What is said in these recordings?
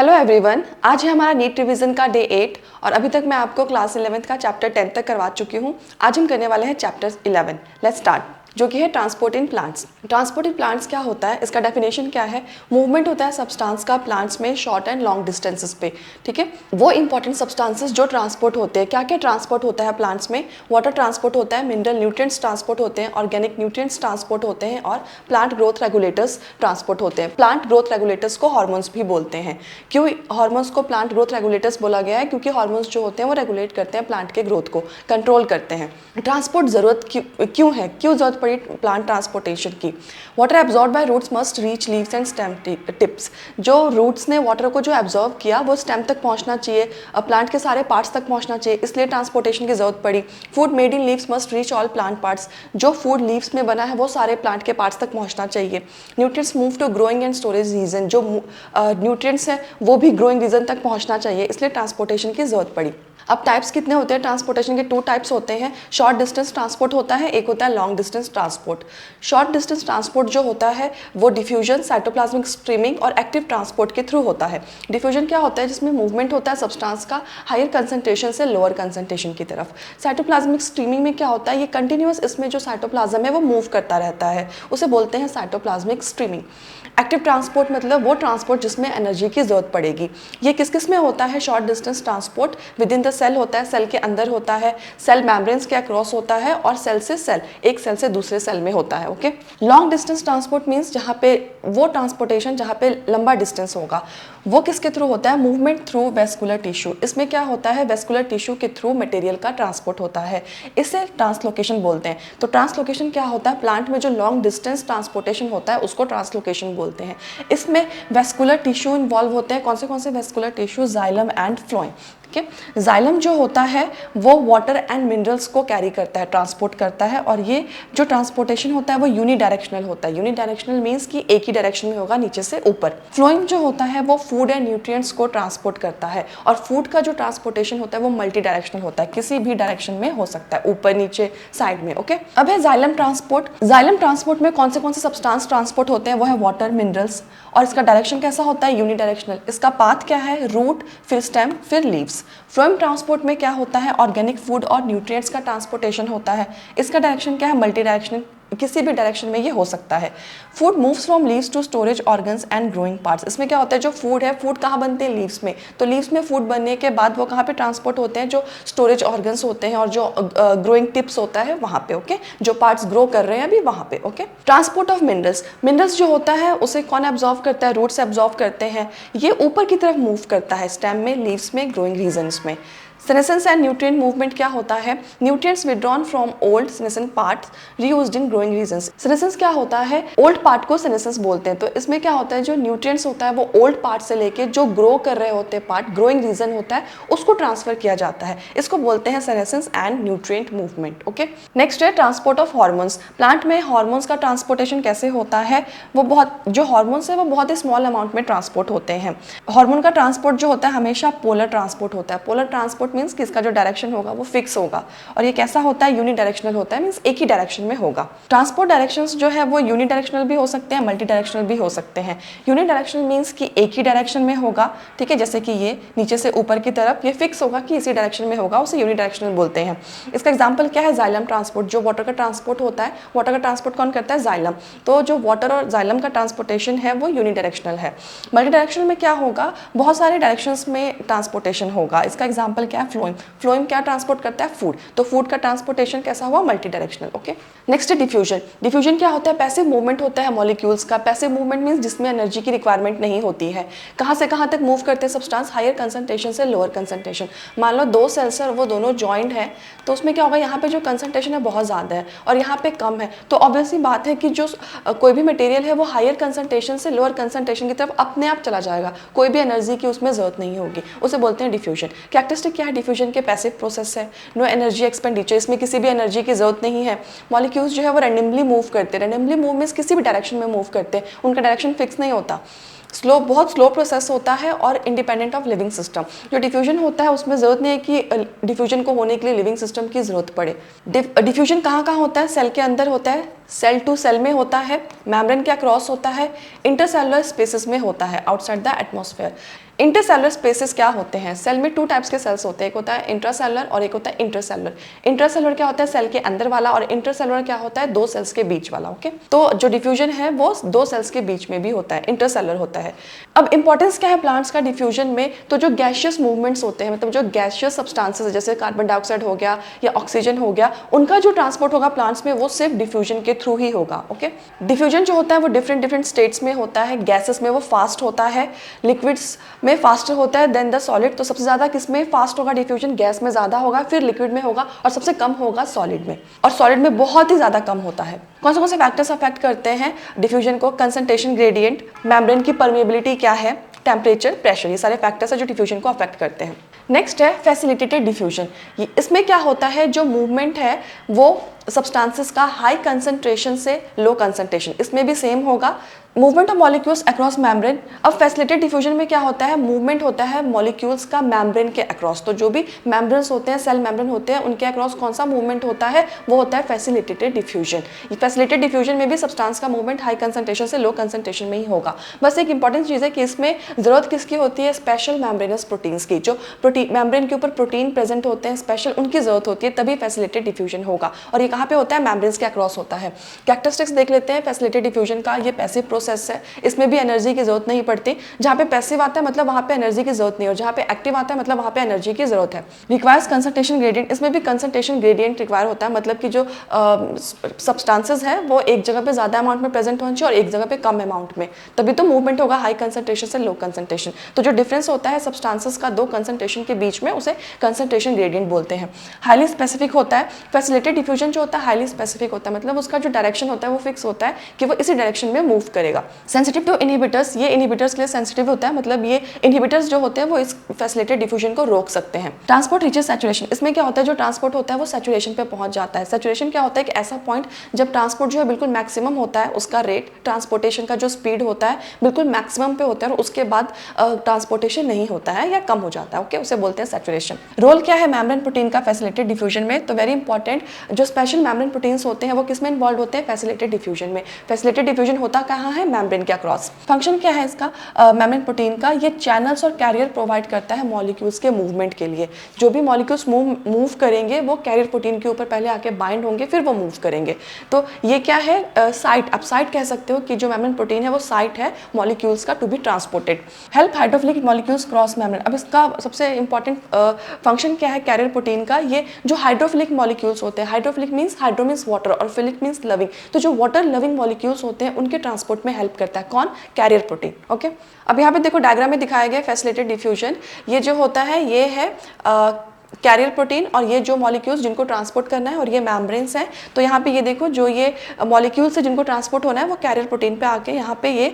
Hello everyone, आज है हमारा नीट रिवीजन का डे 8 और अभी तक मैं आपको क्लास 11th का चैप्टर 10 तक करवा चुकी हूँ। आज हम करने वाले हैं चैप्टर 11। लेट्स स्टार्ट, जो कि है transport in plants. Transport in plants क्या होता है, इसका डेफिनेशन क्या है? मूवमेंट होता है सब्सटेंस का प्लांट्स में शॉर्ट एंड लॉन्ग डिस्टेंसेस पे। ठीक है, वो इंपॉर्टेंट सब्सटेंसेस जो ट्रांसपोर्ट होते हैं, क्या क्या ट्रांसपोर्ट होता है प्लांट्स में? वाटर ट्रांसपोर्ट होता है, मिनरल न्यूट्रिएंट्स ट्रांसपोर्ट होते हैं, ऑर्गेनिक न्यूट्रिएंट्स ट्रांसपोर्ट होते हैं और प्लांट ग्रोथ रेगुलेटर्स ट्रांसपोर्ट होते हैं। प्लांट ग्रोथ रेगुलेटर्स को हार्मोन्स भी बोलते हैं। क्यों हार्मोन्स को प्लांट ग्रोथ रेगुलेटर्स बोला गया है? क्योंकि हार्मोन्स जो होते हैं वो रेगुलेट करते हैं प्लांट के ग्रोथ को, कंट्रोल करते हैं। ट्रांसपोर्ट जरूरत क्यों है, क्यों जरूरत पड़ी प्लांट ट्रांसपोर्टेशन की? Water absorb by roots must reach leaves and stem tips. जो रूट्स ने वाटर को जो एब्जॉर्ब किया वो स्टेम तक पहुंचना चाहिए, प्लांट के सारे पार्ट्स तक पहुंचना चाहिए, इसलिए ट्रांसपोर्टेशन की जरूरत पड़ी। Food made in leaves must reach all plant parts. जो फूड लीव्स में बना है वो सारे प्लांट के पार्ट्स तक पहुंचना चाहिए। Nutrients move to growing and storage region. जो न्यूट्रिएंट्स है वो भी ग्रोइंग रीजन तक पहुंचना चाहिए, इसलिए ट्रांसपोर्टेशन की जरूरत पड़ी। अब टाइप्स कितने होते हैं ट्रांसपोर्टेशन के? 2 टाइप्स होते हैं। शॉर्ट डिस्टेंस ट्रांसपोर्ट होता है, एक होता है long distance transport. Short distance transport जो होता है वो डिफ्यूजन, साइटोप्लाज्मिक स्ट्रीमिंग और एक्टिव ट्रांसपोर्ट के थ्रू होता है। डिफ्यूजन क्या होता है? जिसमें मूवमेंट होता है सब्सटेंस का हायर कंसंट्रेशन से लोअर कंसंट्रेशन की तरफ। साइटोप्लाज्मिक स्ट्रीमिंग में क्या होता है? ये कंटिन्यूअस, इसमें जो साइटोप्लाज्म है वो मूव करता रहता है, उसे बोलते हैं साइटोप्लाज्मिक स्ट्रीमिंग। एक्टिव ट्रांसपोर्ट मतलब वो ट्रांसपोर्ट जिसमें एनर्जी की जरूरत पड़ेगी। ये किस किस में होता है? Short distance transport within the cell होता है, सेल के अंदर होता है, सेल मेम्ब्रेन्स के अक्रॉस होता है और सेल से सेल, एक सेल से दूसरे सेल में होता है। Okay, long distance transport means जहाँ पे वो ट्रांसपोर्टेशन जहाँ पे लंबा डिस्टेंस होगा, वो किसके थ्रू होता है? Movement through vascular tissue. इसमें क्या होता है? वेस्कुलर टिश्यू के थ्रू मटेरियल का ट्रांसपोर्ट होता है, इसे ट्रांसलोकेशन बोलते हैं। तो ट्रांसलोकेशन क्या होता है? प्लांट में जो लॉन्ग डिस्टेंस ट्रांसपोर्टेशन होता है उसको ट्रांसलोकेशन बोलते हैं। इसमें वेस्कुलर टिश्यू इन्वॉल्व होते हैं। कौन से vascular tissue? Xylem and phloem. ठीक है, जाइलम जो होता है वो वाटर एंड मिनरल्स को कैरी करता है, ट्रांसपोर्ट करता है, और ये जो ट्रांसपोर्टेशन होता है वो यूनिडायरेक्शनल होता है। यूनिडायरेक्शनल मींस कि एक ही डायरेक्शन में होगा, नीचे से ऊपर। फ्लोएम जो होता है वो फूड एंड न्यूट्रिएंट्स को ट्रांसपोर्ट करता है, और फूड का जो ट्रांसपोर्टेशन होता है वो मल्टी डायरेक्शनल होता है, किसी भी डायरेक्शन में हो सकता है, ऊपर नीचे साइड में। ओके, अब है जाइलम ट्रांसपोर्ट। जाइलम ट्रांसपोर्ट में कौन से सब्सटेंस ट्रांसपोर्ट होते हैं? वो है वाटर, मिनरल्स, और इसका डायरेक्शन कैसा होता है? यूनिडायरेक्शनल। इसका पाथ क्या है? रूट, फिर स्टेम, फिर लीव्स। फ्लोएम ट्रांसपोर्ट में क्या होता है? ऑर्गेनिक फूड और न्यूट्रिएंट्स का ट्रांसपोर्टेशन होता है। इसका डायरेक्शन क्या है? मल्टी डायरेक्शनल, किसी भी डायरेक्शन में ये हो सकता है। Food moves from leaves to storage organs and growing parts. इसमें क्या होता है? जो फूड है, फूड कहाँ बनते हैं? लीव्स में। तो लीव्स में फूड बनने के बाद वो कहाँ पे ट्रांसपोर्ट होते हैं? जो स्टोरेज ऑर्गन्स होते हैं और जो ग्रोइंग टिप्स होता है वहाँ पे। ओके, जो पार्ट्स ग्रो कर रहे हैं अभी वहाँ पे। Okay, transport of minerals. Minerals जो होता है उसे कौन एब्जॉर्व करता है? रूट्स एब्जॉर्व करते हैं। ये ऊपर की तरफ मूव करता है, स्टेम में, लीव्स में, ग्रोइंग रीजन्स में। सेनेसेंस एंड न्यूट्रिएंट मूवमेंट क्या होता है? Nutrients withdrawn from old senescent parts reused in growing regions. Senescence क्या होता है? ओल्ड पार्ट को सेनेसेंस बोलते हैं। तो इसमें क्या होता है? जो न्यूट्रिएंट्स होता है वो ओल्ड पार्ट से लेके जो ग्रो कर रहे होते हैं पार्ट, ग्रोइंग रीजन होता है, उसको ट्रांसफर किया जाता है। इसको बोलते हैं senescence and nutrient movement. Okay, next है ट्रांसपोर्ट ऑफ हार्मोन्स। प्लांट में हार्मोन्स का ट्रांसपोर्टेशन कैसे होता है? वो जो हार्मोन्स है वो बहुत ही स्मॉल अमाउंट में ट्रांसपोर्ट होते हैं। हार्मोन का ट्रांसपोर्ट जो होता है हमेशा पोलर ट्रांसपोर्ट होता है। पोलर ट्रांसपोर्ट मींस कि इसका जो डायरेक्शन होगा वो फिक्स होगा, और ये कैसा होता है? यूनिडायरेक्शनल होता है, मींस एक ही डायरेक्शन में होगा। ट्रांसपोर्ट डायरेक्शंस जो है वो यूनिडायरेक्शनल भी हो सकते हैं, मल्टी डायरेक्शनल भी हो सकते हैं। यूनिडायरेक्शनल मींस कि एक ही डायरेक्शन में होगा। ठीक है, जैसे कि ये नीचे से ऊपर की तरफ ये फिक्स होगा कि इसी डायरेक्शन में होगा, उसे यूनिडायरेक्शनल बोलते हैं। इसका एग्जाम्पल क्या है? Xylem transport. जो वाटर का ट्रांसपोर्ट होता है, वाटर का ट्रांसपोर्ट कौन करता है? जाइलम। तो जो वाटर और जाइलम का ट्रांसपोर्टेशन है वो यूनिडायरेक्शनल है। मल्टी डायरेक्शनल में क्या होगा? बहुत सारे डायरेक्शंस में ट्रांसपोर्टेशन होगा। इसका एग्जाम्पल क्या है? फ्लोएम। फ्लोएम क्या ट्रांसपोर्ट करता है? फूड। तो फूड का ट्रांसपोर्टेशन कैसा हुआ? Multi directional. ओके, नेक्स्ट है डिफ्यूजन। डिफ्यूजन क्या होता है? पैसिव मूवमेंट होता है मॉलिक्यूल्स का। पैसिव मूवमेंट मींस जिसमें एनर्जी की रिक्वायरमेंट नहीं होती है। कहाँ से कहाँ तक मूव करते हैं सब्सटेंस? हायर कंसंट्रेशन से लोअर कंसंट्रेशन। मान लो 2 सेल्स और वो दोनों जॉइंट है, तो उसमें क्या होगा? यहाँ पे जो कंसंट्रेशन है बहुत ज़्यादा है और यहाँ पे कम है, तो ऑब्वियसली बात है कि जो कोई भी मटेरियल है वो हायर कंसंट्रेशन से लोअर कंसंट्रेशन की तरफ अपने आप चला जाएगा, कोई भी एनर्जी की उसमें जरूरत नहीं होगी, उसे बोलते हैं डिफ्यूजन। कैरेक्टरिस्टिक क्या है डिफ्यूजन के? पैसिव प्रोसेस है, नो एनर्जी एक्सपेंडिचर, इसमें किसी भी एनर्जी की जरूरत नहीं है। मॉलिक्यूल्स जो है वो रैंडमली मूव करते हैं। रैंडमली मूव मींस किसी भी डायरेक्शन में मूव करते हैं, उनका डायरेक्शन फिक्स नहीं होता। बहुत स्लो प्रोसेस होता है और इंडिपेंडेंट ऑफ लिविंग सिस्टम। जो डिफ्यूजन होता है उसमें ज़रूरत नहीं है कि डिफ्यूजन को होने के लिए लिविंग सिस्टम की ज़रूरत पड़े। डिफ्यूजन कहाँ कहाँ होता है? सेल के अंदर होता है, सेल टू सेल में होता है, मेम्ब्रेन के अक्रॉस होता है, इंटरसेलुलर स्पेसेस में होता है, outside the atmosphere. Intercellular spaces क्या होते हैं? सेल में 2 टाइप्स के सेल्स होते हैं, एक होता है इंट्रासेलुलर और एक होता है इंटरसेलुलर। इंट्रासेलुलर क्या होता है? सेल के अंदर वाला, और इंटरसेलुलर क्या होता है? 2 सेल्स के बीच वाला। ओके, तो जो डिफ्यूजन है वो 2 सेल्स के बीच में भी होता है, इंटरसेलुलर होता है। अब इंपॉर्टेंस क्या है प्लांट्स का डिफ्यूजन में? तो जो गैशियस मूवमेंट्स होते हैं, मतलब जो गैशियस सब्सटेंसेस जैसे कार्बन डाइऑक्साइड हो गया या ऑक्सीजन हो गया, उनका जो ट्रांसपोर्ट होगा प्लांट्स में वो सिर्फ डिफ्यूजन के थ्रू ही होगा। ओके, डिफ्यूजन जो होता है वो डिफरेंट स्टेट्स में होता है। गैसेस में वो फास्ट होता है, लिक्विड्स में फास्टर होता है देन द सॉलिड। तो सबसे ज्यादा किस में फास्ट होगा डिफ्यूजन? गैस में ज्यादा होगा, फिर लिक्विड में होगा, और सबसे कम होगा सॉलिड में, और सॉलिड में बहुत ही ज्यादा कम होता है। कौन से फैक्टर्स अफेक्ट करते हैं डिफ्यूजन को? कंसंट्रेशन ग्रेडियंट, मेम्ब्रेन की परमेबिलिटी क्या है, टेम्परेचर, प्रेशर, ये सारे फैक्टर्स है जो डिफ्यूजन को अफेक्ट करते हैं। नेक्स्ट है फैसिलिटेटेड डिफ्यूजन। इसमें क्या होता है, जो मूवमेंट है वो सब्सटेंसेस का हाई कंसंट्रेशन से लो कंसंट्रेशन, इसमें भी सेम होगा। Movement of molecules across membrane. अब फैसिलिटेटेड डिफ्यूजन में क्या होता है? मूवमेंट होता है मॉलिक्यूल्स का मेम्ब्रेन के अक्रॉस। तो जो भी मेम्ब्रेन्स होते हैं, सेल मेम्ब्रेन होते हैं, उनके अक्रॉस कौन सा मूवमेंट होता है? वो होता है फैसिलिटेटेड डिफ्यूजन। फैसिलिटेटेड डिफ्यूजन में भी सब्सटेंस का मूवमेंट हाई कंसंट्रेशन से लो कंसंट्रेशन में ही होगा। बस एक इंपॉर्टेंट चीज़ है कि इसमें जरूरत किसकी होती है? स्पेशल मेम्ब्रेनस प्रोटीन्स की। जो प्रोटीन मेम्ब्रेन के ऊपर प्रोटीन प्रेजेंट होते हैं स्पेशल, उनकी जरूरत होती है, तभी फैसिलिटेटेड डिफ्यूजन होगा। और ये कहाँ पे होता है? मेम्ब्रेन्स के अक्रॉस होता है। कैरेक्टरिस्टिक्स देख लेते हैं फैसिलिटेटेड डिफ्यूजन का। ये पैसिव प्रोसेस है, इसमें भी एनर्जी की जरूरत नहीं पड़ती। जहाँ पे पैसिव आता है मतलब वहाँ पे एनर्जी की जरूरत नहीं, और जहाँ पे एक्टिव आता है मतलब वहाँ पे एनर्जी की जरूरत है। रिक्वायर्स कंसंट्रेशन ग्रेडियंट, इसमें भी कंसंट्रेशन ग्रेडियंट रिक्वायर होता है, मतलब कि जो सब्सटेंसेस है वो एक जगह पे ज्यादा अमाउंट में प्रेजेंट होना चाहिए और एक जगह पे कम अमाउंट में, तभी तो मूवमेंट होगा हाई कंसंट्रेशन से लो कंसंट्रेशन। तो जो डिफरेंस होता है सब्सटेंसेस का 2 कंसंट्रेशन के बीच में, उसे कंसंट्रेशन ग्रेडियंट बोलते हैं। हाईली स्पेसिफिक होता है। फैसिलिटेटेड डिफ्यूजन जो होता है हाईली स्पेसिफिक होता है, मतलब उसका जो डायरेक्शन होता है वो फिक्स होता है कि वो इसी डायरेक्शन में मूव करेगा। सेंसिटिव टू इनहिबिटर्स, ये इनहिबिटर्स के लिए सेंसिटिव होता है, मतलब ये इनहिबिटर्स जो होते हैं वो इस फैसिलिटेटेड डिफ्यूजन को रोक सकते हैं। ट्रांसपोर्ट रीचेस सैचुरेशन, इसमें क्या होता है? जो ट्रांसपोर्ट होता है वो सैचुरेशन पे पहुंच जाता है। सैचुरेशन क्या होता है? एक ऐसा पॉइंट जब ट्रांसपोर्ट जो है बिल्कुल मैक्सिमम होता है, उसका रेट, ट्रांसपोर्टेशन का जो स्पीड होता है बिल्कुल मैक्सिमम पे होता है, और उसके बाद ट्रांसपोर्टेशन नहीं होता है या कम हो जाता है। ओके, उसे बोलते हैं सैचुरेशन। रोल क्या है मेम्ब्रेन प्रोटीन का फैसिलिटेटेड डिफ्यूजन में? तो वेरी इंपॉर्टेंट, जो स्पेशल मेम्ब्रेन प्रोटीन्स होते हैं वो किसमें इन्वॉल्व होते हैं? फैसिलिटेटेड डिफ्यूजन में। फैसिलिटेटेड डिफ्यूजन होता कहाँ है? मेम्ब्रेन के अक्रॉस। फंक्शन क्या है इसका मेम्ब्रेन प्रोटीन का? ये चैनल्स और कैरियर प्रोवाइड करता है मॉलिक्यूल्स के मूवमेंट के लिए। जो भी मॉलिक्यूल्स मूव करेंगे वो कैरियर प्रोटीन के ऊपर पहले आके बाइंड होंगे, फिर वो मूव करेंगे। तो ये क्या है? साइट, आप साइट कह सकते हो कि जो मेम्ब्रेन प्रोटीन है वो साइट है मॉलिक्यूल्स का to be transported. Help hydrophilic molecules cross membrane. अब इसका सबसे इंपॉर्टेंट फंक्शन क्या है कैरियर प्रोटीन का? ये जो हाइड्रोफिलिक मॉलिक्यूल्स होते हैं, hydrophilic means hydro means water और फिलिक मींस लविंग, तो जो वाटर लविंग मॉलिक्यूल्स होते हैं उनके ट्रांसपोर्ट में हेल्प करता है। कौन? Carrier protein. ओके, अब यहाँ पे देखो डायग्राम में दिखाया गया फैसिलिटेटेड डिफ्यूजन। ये जो होता है ये है कैरियर प्रोटीन, और ये जो मॉलिक्यूल्स जिनको ट्रांसपोर्ट करना है, और ये मेम्ब्रेन्स हैं। तो यहाँ पे ये देखो जो ये मॉलिक्यूल्स है जिनको ट्रांसपोर्ट होना है वो कैरियर प्रोटीन पे आके यहाँ पे ये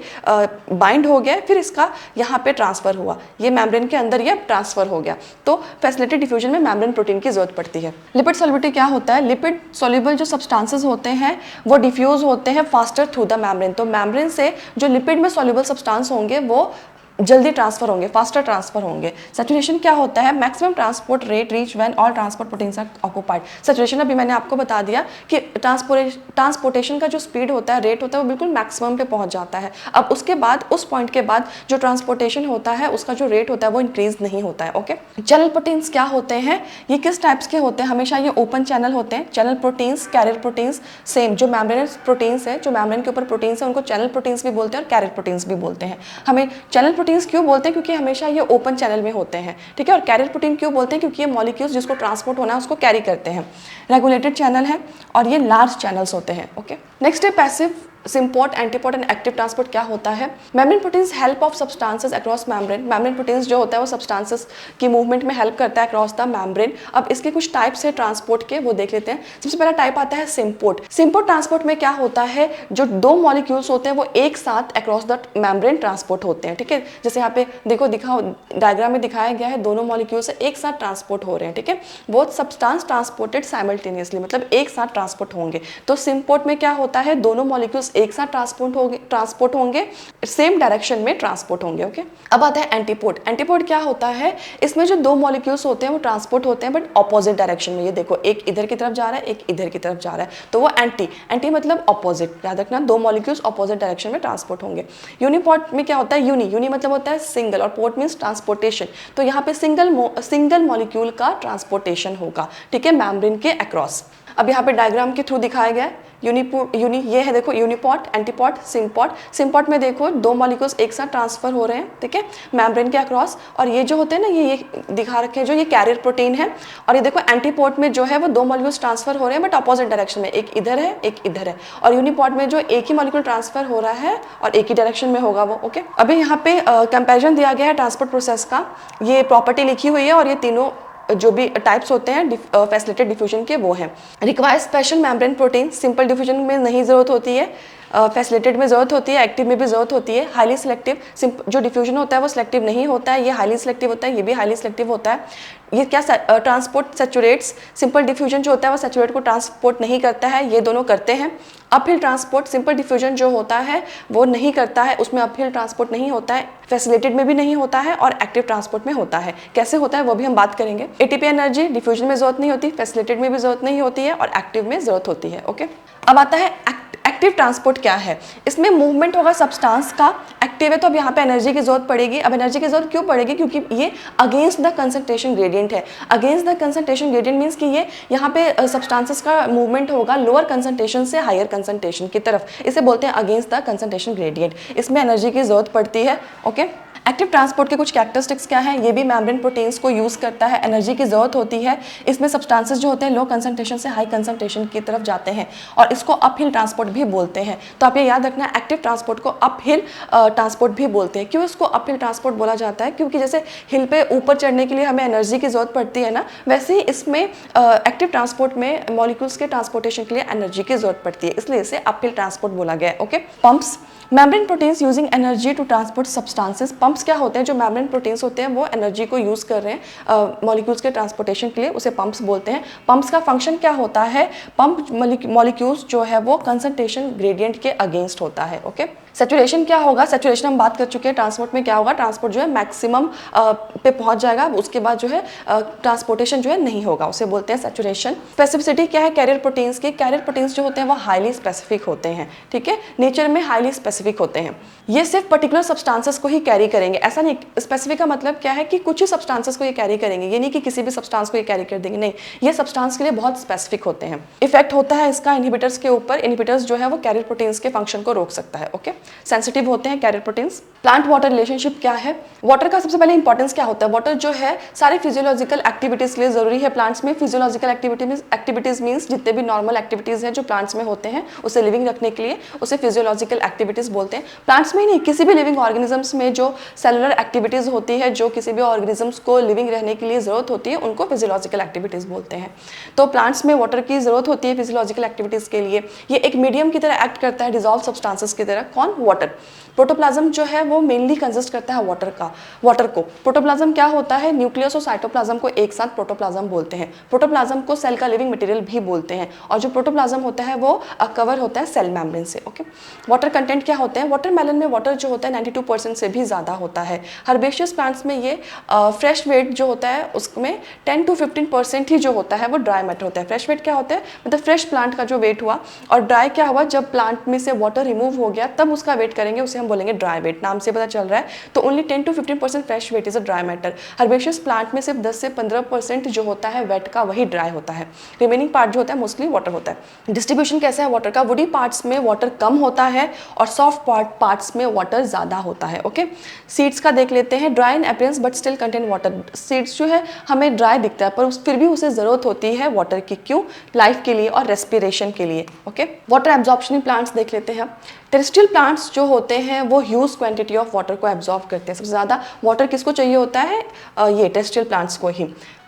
बाइंड हो गया, फिर इसका यहाँ पे ट्रांसफर हुआ, ये मेम्ब्रेन के अंदर ये ट्रांसफर हो गया। तो फैसिलिटेटेड डिफ्यूजन में मेम्ब्रेन प्रोटीन की जरूरत पड़ती है। लिपिड सॉल्युबिलिटी क्या होता है? लिपिड सॉल्युबल जो सब्सटेंसेस होते हैं वो डिफ्यूज होते हैं फास्टर थ्रू द मेम्ब्रेन। तो मेम्ब्रेन से जो लिपिड में सॉल्युबल सब्सटेंस होंगे वो जल्दी ट्रांसफर होंगे, फास्टर ट्रांसफर होंगे। सैचुरेशन क्या होता है? Maximum transport rate reach when all transport proteins are occupied. Saturation अभी मैंने आपको बता दिया कि ट्रांसपोर्टेशन का जो स्पीड होता है, रेट होता है, वो बिल्कुल मैक्सिमम पे पहुंच जाता है। अब उसके बाद, उस पॉइंट के बाद जो ट्रांसपोर्टेशन होता है उसका जो रेट होता है वो इंक्रीज नहीं होता है। ओके, चैनल प्रोटीन्स क्या होते हैं? ये किस टाइप्स के होते हैं? हमेशा ये ओपन चैनल होते हैं। Channel proteins, carrier proteins same. जो मेम्ब्रेनस प्रोटीन्स है, जो मेम्ब्रेन के ऊपर प्रोटीन्स है, उनको चैनल प्रोटीन्स भी बोलते हैं और कैरियर प्रोटीन्स भी बोलते हैं। हमें चैनल प्रोटीन्स क्यों बोलते हैं? क्योंकि हमेशा ये ओपन चैनल में होते हैं, ठीक है। और कैरियर प्रोटीन क्यों बोलते हैं? क्योंकि ये मॉलिक्यूल्स जिसको ट्रांसपोर्ट होना है उसको कैरी करते हैं। रेगुलेटेड चैनल है और ये लार्ज चैनल्स होते हैं। ओके, नेक्स्ट है passive symport, antiport and active transport क्या होता है? Membrane proteins help of substances across membrane. Membrane proteins जो होता है वो सब्सटेंसेस की मूवमेंट में हेल्प करता है अक्रॉस द मेम्ब्रेन। अब इसके कुछ टाइप्स है ट्रांसपोर्ट के, वो देख लेते हैं। सबसे पहला टाइप आता है सिम्पोर्ट। सिम्पोर्ट ट्रांसपोर्ट में क्या होता है? जो 2 मॉलिक्यूल्स होते हैं वो एक साथ अक्रॉस द मेम्ब्रेन ट्रांसपोर्ट होते हैं, ठीक है। जैसे यहाँ पे देखो, डायग्राम में दिखाया गया है, दोनों मॉलिक्यूल्स एक साथ ट्रांसपोर्ट हो रहे हैं, ठीक है। बोथ सब्सटेंस ट्रांसपोर्टेड साइमल्टेनियसली, मतलब एक साथ ट्रांसपोर्ट होंगे। तो सिम्पोर्ट में क्या होता है? दोनों मॉलिक्यूल्स एक साथ ट्रांसपोर्ट होंगे, सेम डायरेक्शन में ट्रांसपोर्ट होंगे। ओके, अब आता है एंटीपोड। एंटीपोड क्या होता है, इसमें जो दो मॉलिक्यूल्स होते हैं वो ट्रांसपोर्ट होते हैं बट ऑपोजिट डायरेक्शन में। ये देखो, एक इधर की तरफ जा रहा है, एक इधर की तरफ जा रहा है, तो वो एंटी मतलब ऑपोजिट, याद रखना, दो मॉलिक्यूल्स ऑपोजिट डायरेक्शन में ट्रांसपोर्ट होंगे। यूनिपोर्ट में क्या होता है, यूनी मतलब होता है सिंगल और पोर्ट मीन्स ट्रांसपोर्टेशन, तो यहाँ पे सिंगल मॉलिक्यूल का ट्रांसपोर्टेशन होगा, ठीक है, मेम्ब्रेन के अक्रॉस। अब यहाँ पे डायग्राम के थ्रू दिखाया गया है ये है, देखो, यूनिपॉट, एंटीपॉट, सिम्पॉट। सिम्पॉट में देखो दो मॉलिक्यूल्स एक साथ ट्रांसफर हो रहे हैं, ठीक है, मेम्ब्रेन के अक्रॉस, और ये जो होते हैं ना, ये दिखा रखे हैं जो ये कैरियर प्रोटीन है। और ये देखो एंटीपॉट में जो है वो दो मॉलिक्यूल्स ट्रांसफर हो रहे हैं बट अपोजिट डायरेक्शन में, एक इधर है एक इधर है। और यूनिपॉट में जो एक ही मॉलिक्यूल ट्रांसफर हो रहा है और एक ही डायरेक्शन में होगा वो। ओके, अभी यहाँ पे कंपेरिजन दिया गया है ट्रांसपोर्ट प्रोसेस का, ये प्रॉपर्टी लिखी हुई है और ये तीनों जो भी टाइप्स होते हैं फैसिलिटेटेड डिफ्यूजन के वो हैं। Require special membrane protein, simple diffusion में नहीं ज़रूरत होती है, फैसिलिटेटेड में ज़रूरत होती है, एक्टिव में भी ज़रूरत होती है। हाईली सिलेक्टिव, जो डिफ्यूजन होता है वो सिलेक्टिव नहीं होता है, ये हाईली सिलेक्टिव होता है, ये भी हाईली सिलेक्टिव होता है। ये क्या ट्रांसपोर्ट सैचुरेट्स, सिंपल डिफ्यूजन जो होता है वो सैचुरेट को ट्रांसपोर्ट नहीं करता है, ये दोनों करते हैं। अपहिल ट्रांसपोर्ट, सिंपल डिफ्यूजन जो होता है वो नहीं करता है, उसमें अपहिल ट्रांसपोर्ट नहीं होता है, फैसिलिटेटेड में भी नहीं होता है और एक्टिव ट्रांसपोर्ट में होता है। कैसे होता है वो भी हम बात करेंगे। एटीपी एनर्जी डिफ्यूजन में जरूरत नहीं होती, फैसिलिटेटेड में भी जरूरत नहीं होती है और एक्टिव में जरूरत होती है। ओके, अब आता है एक्टिव ट्रांसपोर्ट क्या है। इसमें मूवमेंट होगा सब्सटेंस का, एक्टिव है तो अब यहाँ पे एनर्जी की जरूरत पड़ेगी। अब एनर्जी की जरूरत क्यों पड़ेगी, क्योंकि ये अगेंस्ट द कंसंट्रेशन ग्रेडियंट है। Against the concentration gradient means कि ये यहाँ पे सब्सटेंसेस का मूवमेंट होगा लोअर कंसंट्रेशन से हायर कंसंट्रेशन की तरफ, इसे बोलते हैं अगेंस्ट द कंसंट्रेशन ग्रेडियंट। इसमें एनर्जी की जरूरत पड़ती है। ओके, एक्टिव ट्रांसपोर्ट के कुछ कैरेक्टरिस्टिक्स क्या है, ये भी मेम्ब्रेन प्रोटीन्स को यूज़ करता है, एनर्जी की जरूरत होती है। इसमें सब्सटेंसेस जो होते हैं लो कंसंट्रेशन से हाई कंसंट्रेशन की तरफ जाते हैं और इसको अपहिल ट्रांसपोर्ट भी बोलते हैं। तो आप ये याद रखना, एक्टिव ट्रांसपोर्ट को अपहिल ट्रांसपोर्ट भी बोलते हैं। क्यों इसको अपहिल ट्रांसपोर्ट बोला जाता है, क्योंकि जैसे हिल पे ऊपर चढ़ने के लिए हमें एनर्जी की जरूरत पड़ती है ना, वैसे ही इसमें एक्टिव ट्रांसपोर्ट में मॉलिक्यूल्स के ट्रांसपोर्टेशन के लिए एनर्जी की जरूरत पड़ती है, इसलिए इसे अपहिल ट्रांसपोर्ट बोला गया है। Okay, pumps, membrane proteins using energy to transport substances. Pumps क्या होते हैं, जो मेम्ब्रेन प्रोटीन्स होते हैं वो एनर्जी को यूज़ कर रहे हैं मॉलिक्यूल्स के ट्रांसपोर्टेशन के लिए, उसे पंप्स बोलते हैं। पंप्स का फंक्शन क्या होता है, पंप मॉलिक्यूल्स जो है वो कंसंट्रेशन ग्रेडियंट के अगेंस्ट होता है। ओके, सैचुरेशन क्या होगा, सैचुरेशन हम बात कर चुके हैं। ट्रांसपोर्ट में क्या होगा, ट्रांसपोर्ट जो है मैक्सिमम पे पहुंच जाएगा, उसके बाद जो है ट्रांसपोर्टेशन जो है नहीं होगा, उसे बोलते हैं सैचुरेशन। स्पेसिफिसिटी क्या है कैरियर प्रोटीन्स की, कैरियर प्रोटीन्स जो होते हैं वो हाईली स्पेसिफिक होते हैं, ठीक है, नेचर में हाईली स्पेसिफिक होते हैं। ये सिर्फ पर्टिकुलर सब्सटेंसेस को ही कैरी करेंगे, ऐसा नहीं। स्पेसिफिक का मतलब क्या है कि कुछ ही सब्सटेंसेस को ये कैरी करेंगे, ये नहीं कि किसी भी सब्सटेंस को ये कैरी कर देंगे, नहीं, ये सब्सटेंस के लिए बहुत स्पेसिफिक होते हैं। इफेक्ट होता है इसका इनहिबिटर्स के ऊपर, इनहिबिटर्स जो है वो कैरियर प्रोटीन्स के फंक्शन को रोक सकता है। ओके, सेंसिटिव होते हैं carrier proteins. Plant water relationship क्या है, वाटर का सबसे पहले इंपॉर्टेंस क्या होता है, वाटर जो है सारे फिजियोलॉजिकल एक्टिविटीज के लिए जरूरी है। प्लांट्स में फिजियोलॉजिकल एक्टिविटीज मीन्स जितने भी नॉर्मल एक्टिविटीज है जो प्लांट्स में होते हैं उसे लिविंग रखने के लिए, उसे फिजियोलॉजिकल एक्टिविटीज बोलते हैं। प्लांट्स में ही नहीं, किसी भी लिविंग ऑर्गेनिजम्स में जो सेलुलर एक्टिविटीज होती है, जो किसी भी ऑर्गेनिजम्स को लिविंग रहने के लिए जरूरत होती है, उनको फिजियोलॉजिकल एक्टिविटीज बोलते हैं। तो प्लांट्स में वाटर की जरूरत होती है फिजियोलॉजिकल एक्टिविटीज के लिए। ये एक मीडियम की तरह एक्ट करता है, डिजॉल्व सब्सटेंसेस की तरह। कौन, वाटर। प्रोटोप्लाज्म जो है वो मेनली कंसिस्ट करता है वाटर को। प्रोटोप्लाज्म क्या होता है, न्यूक्लियस और साइटोप्लाज्म को एक साथ प्रोटोप्लाज्म बोलते हैं। प्रोटोप्लाज्म को सेल का लिविंग मटेरियल भी बोलते हैं और जो प्रोटोप्लाज्म होता है वो कवर होता है सेल मेम्ब्रेन से। ओके, वाटर कंटेंट क्या होते हैं, वाटरमेलन में वाटर जो होता है 92% से भी ज़्यादा होता है। हर्बेशियस प्लांट्स में ये फ्रेश वेट जो होता है उसमें 10 to 15% ही जो होता है वो ड्राई मैटर होता है। फ्रेश वेट क्या होता है, मतलब फ्रेश प्लांट का जो वेट हुआ, और ड्राई क्या हुआ, जब प्लांट में से वाटर रिमूव हो गया तब उसका वेट करेंगे, उसे हम बोलेंगे ड्राई वेट। नाम से पता चल रहा है, तो only 10 to 15% fresh weight is a dry matter. Herbaceous plant में सिर्फ 10 से 15% जो होता है वेट का वही ड्राई होता है, रिमेनिंग पार्ट जो होता है मोस्टली वाटर होता है। डिस्ट्रीब्यूशन कैसा है वाटर का, वुडी पार्ट्स में वाटर कम होता है और सॉफ्ट पार्ट्स में वाटर ज़्यादा होता है। ओके, सीड्स का देख लेते हैं। Dry in appearance but still contain water. Seeds जो है हमें ड्राई दिखता है पर फिर भी उसे ज़रूरत होती है वाटर की। क्यों, लाइफ के लिए और रेस्पिरेशन के लिए। ओके, वाटर एब्जॉर्प्शन प्लांट्स देख लेते हैं। टेरेस्ट्रियल प्लांट्स जो होते हैं वो ह्यूज क्वांटिटी ऑफ वाटर को एब्जॉर्ब करते हैं। सबसे ज़्यादा वाटर किसको चाहिए होता है, ये टेरेस्ट्रियल प्लांट्स को ही।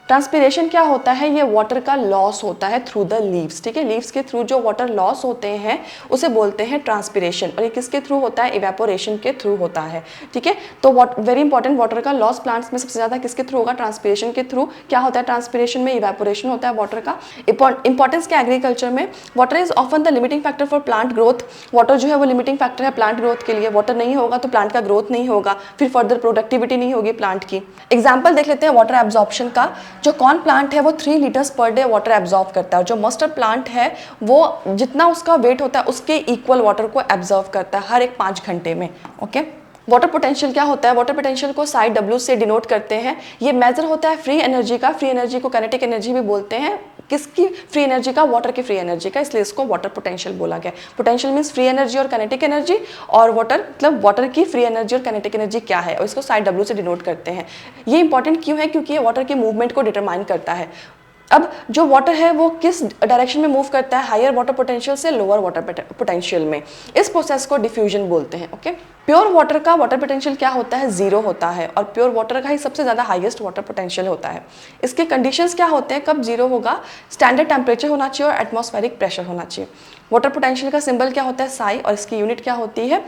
ट्रांसपीरेशन क्या होता है, ये वाटर का लॉस होता है थ्रू द लीव्स, ठीक है। लीव्स के थ्रू जो वाटर लॉस होते हैं उसे बोलते हैं ट्रांसपीरेशन, और ये किसके थ्रू होता है, इवेपोरेशन के थ्रू होता है, ठीक है। तो वेरी इंपॉर्टेंट, वाटर का लॉस प्लांट्स में सबसे ज़्यादा किसके थ्रू होगा, ट्रांसपीरेशन के थ्रू। क्या होता है ट्रांसपीरेशन में, इवेपोरेशन होता है वाटर का। इंपॉर्टेंस क्या एग्रीकल्चर में, water is often the limiting factor for plant growth. Water जो है वो लिमिटिंग फैक्टर है प्लांट ग्रोथ के लिए। वाटर नहीं होगा तो प्लांट का ग्रोथ नहीं होगा, फिर फर्दर प्रोडक्टिविटी नहीं होगी प्लांट की। एग्जाम्पल देख लेते हैं वाटर एब्जॉर्प्शन का। जो कॉर्न प्लांट है वो 3 litres per day water absorb करता है, और जो मस्टर्ड प्लांट है वो जितना उसका वेट होता है उसके इक्वल वाटर को एब्जॉर्ब करता है हर एक 5 घंटे में, ओके। वाटर पोटेंशियल क्या होता है, वाटर पोटेंशियल को साई डब्ल्यू से डिनोट करते हैं। ये मेजर होता है फ्री एनर्जी का। फ्री एनर्जी को काइनेटिक एनर्जी भी बोलते हैं। किसकी फ्री एनर्जी का, वाटर की फ्री एनर्जी का, इसलिए इसको वाटर पोटेंशियल बोला गया। पोटेंशियल मींस फ्री एनर्जी और काइनेटिक एनर्जी, और वाटर मतलब वाटर की फ्री एनर्जी और काइनेटिक एनर्जी क्या है, और इसको साई डब्ल्यू से डिनोट करते हैं। ये इंपॉर्टेंट क्यों है, क्योंकि ये वाटर की मूवमेंट को डिटरमाइन करता है। अब जो वाटर है वो किस डायरेक्शन में मूव करता है, हायर वाटर पोटेंशियल से लोअर वाटर पोटेंशियल में। इस प्रोसेस को डिफ्यूजन बोलते हैं, ओके। प्योर वाटर का वाटर पोटेंशियल क्या होता है, 0 होता है, और प्योर वाटर का ही सबसे ज़्यादा हाईएस्ट वाटर पोटेंशियल होता है। इसके कंडीशंस क्या होते हैं, कब 0 होगा, स्टैंडर्ड टेम्परेचर होना चाहिए और एटमॉस्फेरिक प्रेशर होना चाहिए। वाटर पोटेंशियल का सिंबल क्या होता है, साई, और इसकी यूनिट क्या होती है,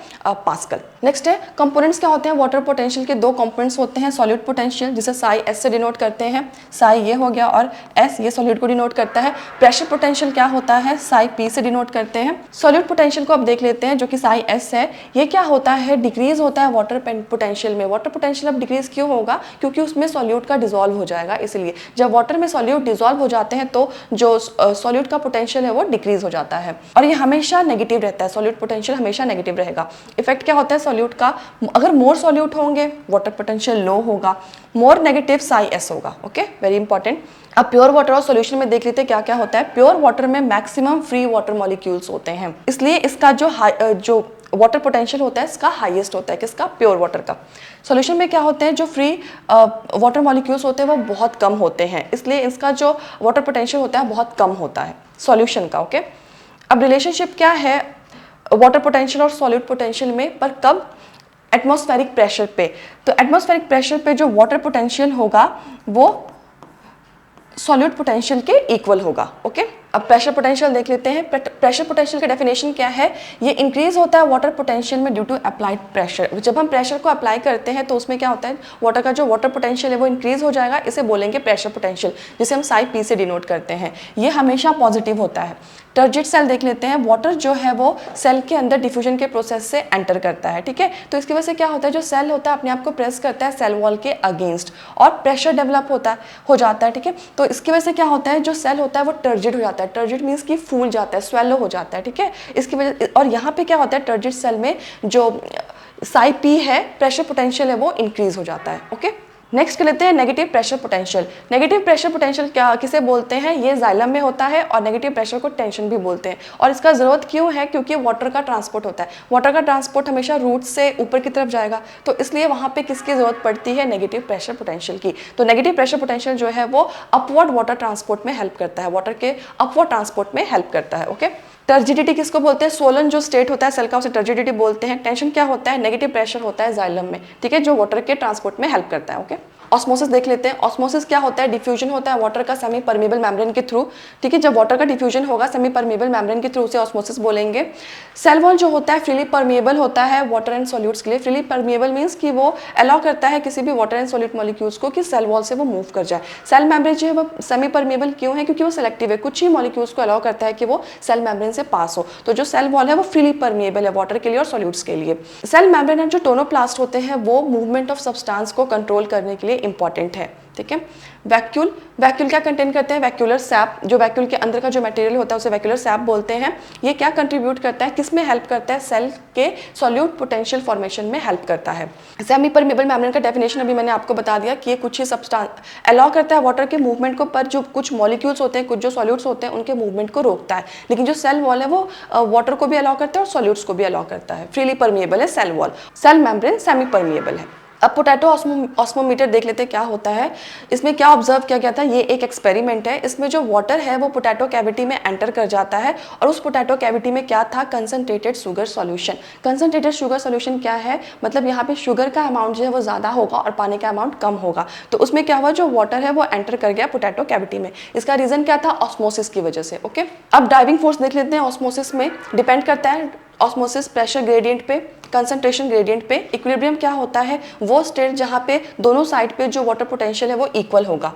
पास्कल। नेक्स्ट है कंपोनेंट्स क्या होते हैं। वाटर पोटेंशियल के 2 कंपोनेंट्स होते हैं, सॉल्यूट पोटेंशियल जिसे साई एस से डिनोट करते हैं, साई ये हो गया, और एस ये सॉल्यूट को डिनोट करता है। प्रेशर पोटेंशियल क्या होता है, साई पी से डिनोट करते हैं। सॉल्यूट पोटेंशियल को अब देख लेते हैं, जो कि साई एस है। ये क्या होता है, डिक्रीज होता है वाटर पोटेंशियल में। वाटर पोटेंशियल अब डिक्रीज क्यों होगा, क्योंकि उसमें सॉल्यूट का डिजोल्व हो जाएगा, इसलिए जब वाटर में सॉल्यूट डिजोल्व हो जाते हैं तो जो सॉल्यूट का पोटेंशियल है वो डिक्रीज हो जाता है, और ये हमेशा नेगेटिव रहता है। सॉल्यूट पोटेंशियल हमेशा नेगेटिव रहेगा। इफेक्ट क्या होता है सॉल्यूट का, अगर मोर सॉल्यूट होंगे वाटर पोटेंशियल लो होगा, मोर नेगेटिव साई एस होगा, ओके, वेरी इंपॉर्टेंट। अब प्योर वाटर और सॉल्यूशन में देख लेते हैं क्या क्या होता है। प्योर वाटर में मैक्सिमम फ्री वाटर मॉलिक्यूल्स होते हैं, इसलिए इसका जो वाटर पोटेंशियल होता है इसका हाईएस्ट होता है, किसका, प्योर वाटर का। सॉल्यूशन में क्या होते हैं, जो फ्री वाटर मॉलिक्यूल्स होते हैं वो बहुत कम होते हैं, इसलिए इसका जो वाटर पोटेंशियल होता है बहुत कम होता है सॉल्यूशन का, ओके। अब रिलेशनशिप क्या है वाटर पोटेंशियल और सॉल्यूट पोटेंशियल में, पर कब, एटमॉस्फेरिक प्रेशर पे। तो एटमॉस्फेरिक प्रेशर पे जो वाटर पोटेंशियल होगा वो सॉल्यूट पोटेंशियल के इक्वल होगा, ओके। अब प्रेशर पोटेंशियल देख लेते हैं। प्रेशर पोटेंशियल का डेफिनेशन क्या है, ये इंक्रीज होता है वाटर पोटेंशियल में ड्यू टू अप्लाइड प्रेशर। जब हम प्रेशर को अप्लाई करते हैं तो उसमें क्या होता है, वाटर का जो वाटर पोटेंशियल है वो इंक्रीज हो जाएगा, इसे बोलेंगे प्रेशर पोटेंशियल, जिसे हम साई पी से डिनोट करते हैं। ये हमेशा पॉजिटिव होता है। टर्जिट सेल देख लेते हैं। वाटर जो है वो सेल के अंदर डिफ्यूजन के प्रोसेस से एंटर करता है, ठीक है। तो इसकी वजह से क्या होता है, जो सेल होता है अपने आप को प्रेस करता है सेल वॉल के अगेंस्ट, और प्रेशर डेवलप हो जाता है, ठीक है। तो इसकी वजह से क्या होता है, जो सेल होता है वो टर्जिट हो जाता है। टर्जिट मीन्स कि फूल जाता है, स्वेलो हो जाता है, ठीक है। इसकी वजह, और यहाँ पे क्या होता है, टर्जिट सेल में जो साई पी है, प्रेशर पोटेंशियल है वो इंक्रीज हो जाता है, ओके। नेक्स्ट कर लेते हैं negative pressure potential. Negative pressure potential क्या किसे बोलते हैं, ये जाइलम में होता है, और नेगेटिव प्रेशर को टेंशन भी बोलते हैं। और इसका जरूरत क्यों है, क्योंकि वाटर का ट्रांसपोर्ट होता है। वाटर का ट्रांसपोर्ट हमेशा रूट से ऊपर की तरफ जाएगा, तो इसलिए वहाँ पे किसकी जरूरत पड़ती है, नेगेटिव प्रेशर पोटेंशियल की। तो नेगेटिव प्रेशर पोटेंशियल जो है वो अपवर्ड वाटर ट्रांसपोर्ट में हेल्प करता है, वाटर के अपवर्ड ट्रांसपोर्ट में हेल्प करता है, ओके। टर्जिडिटी किसको बोलते हैं, सोलन जो स्टेट होता है सेल का उसे टर्जिडिटी बोलते हैं। टेंशन क्या होता है, नेगेटिव प्रेशर होता है जाइलम में, ठीक है, जो वाटर के ट्रांसपोर्ट में हेल्प करता है, ओके। ऑस्मोसिस देख लेते हैं। ऑस्मोसिस क्या होता है, डिफ्यूजन होता है वाटर का सेमी परमेबल मेम्ब्रेन के थ्रू, ठीक है। जब वाटर का डिफ्यूजन होगा सेमी परमेबल मेम्ब्रेन के थ्रू उसे ऑस्मोसिस बोलेंगे। सेल वॉल जो होता है फ्रीली परमेबल होता है वाटर एंड सॉल्यूट्स के लिए। फ्रीली परमेबल मींस कि वो अलाउ करता है किसी भी वाटर एंड सॉल्यूट मॉलिक्यूल्स को कि सेल वॉल से वो मूव कर जाए। सेल मेम्ब्रेन जो है वो सेमी परमेबल क्यों है, क्योंकि वो सेलेक्टिव है, कुछ ही मॉलिक्यूल्स को अलाउ करता है कि वो सेल मेम्ब्रेन से पास हो। तो जो सेल वॉल है वो फ्रीली परमेबल है वाटर के लिए और सॉल्यूट्स के लिए। सेल मेम्ब्रेन जो टोनोप्लास्ट होते हैं वो मूवमेंट ऑफ सब्सटेंस को कंट्रोल करने के लिए इंपॉर्टेंट है, ठीक है। वैक्यूल, वैक्यूल क्या कंटेन करते हैं, वैक्यूलर सैप। जो वैक्यूल के अंदर का जो मटेरियल होता है उसे वैक्यूलर सैप बोलते हैं। ये क्या कंट्रीब्यूट करता है, किस में हेल्प करता है, सेल के सॉल्यूट पोटेंशियल फॉर्मेशन में हेल्प करता है। सेमी परमेबल मेम्ब्रेन का डेफिनेशन अभी मैंने आपको बता दिया कि ये कुछ ही सब्सटेंस अलाउ करता है वाटर के मूवमेंट को, पर जो कुछ मॉलिक्यूल्स होते हैं, कुछ जो सॉल्यूट्स होते हैं उनके मूवमेंट को रोकता है। लेकिन जो सेल वॉल है वो वाटर को भी अलाउ करता है और सॉल्यूट्स को भी अलाउ करता है। फ्रीली परमेबल है cell wall. Cell membrane semi permeable है। अब पोटैटो ऑस्मोमीटर देख लेते हैं क्या होता है। इसमें क्या ऑब्जर्व किया गया था, ये एक एक्सपेरिमेंट है। इसमें जो वाटर है वो पोटैटो कैविटी में एंटर कर जाता है और उस पोटैटो कैविटी में क्या था, concentrated sugar solution. Concentrated sugar solution क्या है, मतलब यहाँ पे शुगर का अमाउंट जो है वो ज़्यादा होगा और पानी का अमाउंट कम होगा। तो उसमें क्या हुआ, जो वाटर है वो एंटर कर गया पोटैटो कैविटी में। इसका रीज़न क्या था, ऑस्मोसिस की वजह से। ओके, अब ड्राइविंग फोर्स देख लेते हैं। ऑस्मोसिस में डिपेंड करता है ऑस्मोसिस प्रेशर ग्रेडियंट पे, कंसंट्रेशन ग्रेडियंट पे। इक्विलिब्रियम क्या होता है, वो स्टेट जहाँ पे दोनों साइड पे जो वाटर पोटेंशियल है वो इक्वल होगा।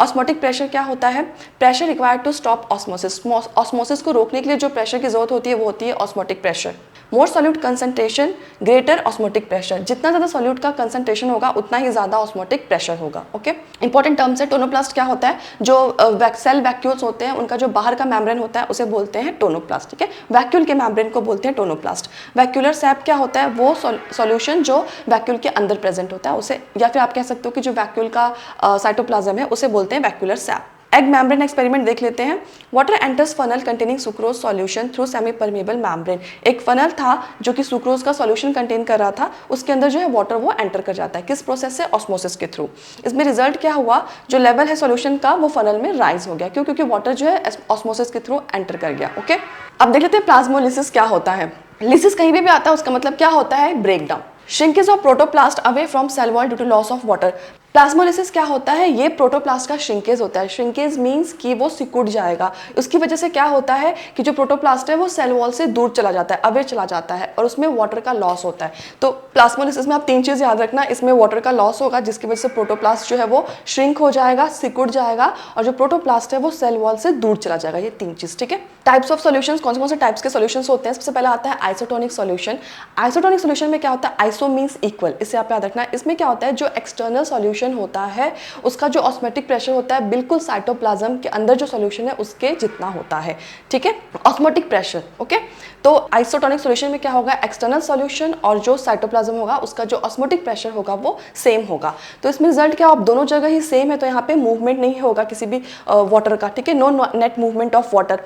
ऑस्मोटिक प्रेशर क्या होता है, pressure required to stop osmosis. Osmosis को रोकने के लिए जो प्रेशर की जरूरत होती है वो होती है ऑस्मोटिक प्रेशर। मोर solute concentration greater osmotic pressure. जितना ज़्यादा सॉल्यूट का कंसंट्रेशन होगा उतना ही ज़्यादा ऑस्मोटिक प्रेशर होगा। ओके, इंपॉर्टेंट टर्म्स है। टोनोप्लास्ट क्या होता है, जो सेल वैक्यूल्स होते हैं उनका जो बाहर का मेम्ब्रेन होता है उसे बोलते हैं टोनोप्लास्ट। ठीक है, वैक्यूल के मेम्ब्रेन को बोलते हैं टोनोप्लास्ट। वैक्यूलर सैप क्या होता है, वो सॉल्यूशन जो वैक्यूल के अंदर प्रेजेंट होता है उसे, या फिर आप कह सकते हो कि जो वैक्यूल का साइटोप्लाज्म है उसे बोलते हैं vacuolar SAP. Egg membrane experiment देख लेते हैं। Water enters funnel containing sucrose solution through semi permeable membrane. एक फनल था जो कि सुक्रोज का सॉल्यूशन कंटेन कर रहा था, उसके अंदर जो है वाटर वो एंटर कर जाता है। किस प्रोसेस से, ऑस्मोसिस के थ्रू। इसमें रिजल्ट क्या हुआ, जो लेवल है सॉल्यूशन का वो फनल में राइज हो गया। क्यों, क्योंकि वाटर जो है ऑस्मोसिस के थ्रू एंटर कर गया। ओके, अब देख लेते हैं प्लाज्मोलिसिस क्या होता है। लिसिस कहीं भी आता है उसका मतलब क्या होता है, break down. Shrinkage of protoplast away from cell wall due to loss of water. Plasmolysis क्या होता है, ये प्रोटोप्लास्ट का श्रिंकेज होता है। श्रिंकेज मींस कि वो सिकुड़ जाएगा। उसकी वजह से क्या होता है कि जो प्रोटोप्लास्ट है वो सेल वॉल से दूर चला जाता है, अवे चला जाता है और उसमें वाटर का लॉस होता है। तो प्लाज्मोलिसिस में आप तीन चीज़ याद रखना, इसमें वाटर का लॉस होगा जिसकी वजह से प्रोटोप्लास्ट जो है वो श्रिंक हो जाएगा, सिकुड़ जाएगा, और जो प्रोटोप्लास्ट है वो सेल वॉल से दूर चला जाएगा। ये तीन चीज़। ठीक है, टाइप्स ऑफ सॉल्यूशंस, कौन से टाइप्स के सॉल्यूशंस होते हैं। सबसे पहला आता है आइसोटोनिक सॉल्यूशन। आइसोटोनिक सॉल्यूशन में क्या होता है, आइसो मींस इक्वल, इसे आप याद रखना। इसमें क्या होता है, जो एक्सटर्नल सॉल्यूशन होता है उसका जो ऑस्मोटिक प्रेशर होता है बिल्कुल साइटोप्लाज्म के अंदर जो सॉल्यूशन है उसके जितना होता है। ठीक है, ऑस्मोटिक प्रेशर। ओके, तो आइसोटोनिक सॉल्यूशन में क्या होगा, एक्सटर्नल सॉल्यूशन और जो साइटोप्लाज्म होगा उसका जो ऑस्मोटिक प्रेशर होगा वो सेम होगा। तो इसमें रिजल्ट क्या, अब दोनों जगह ही सेम है तो यहाँ पे मूवमेंट नहीं होगा किसी भी वाटर का। ठीक है, no net movement of water.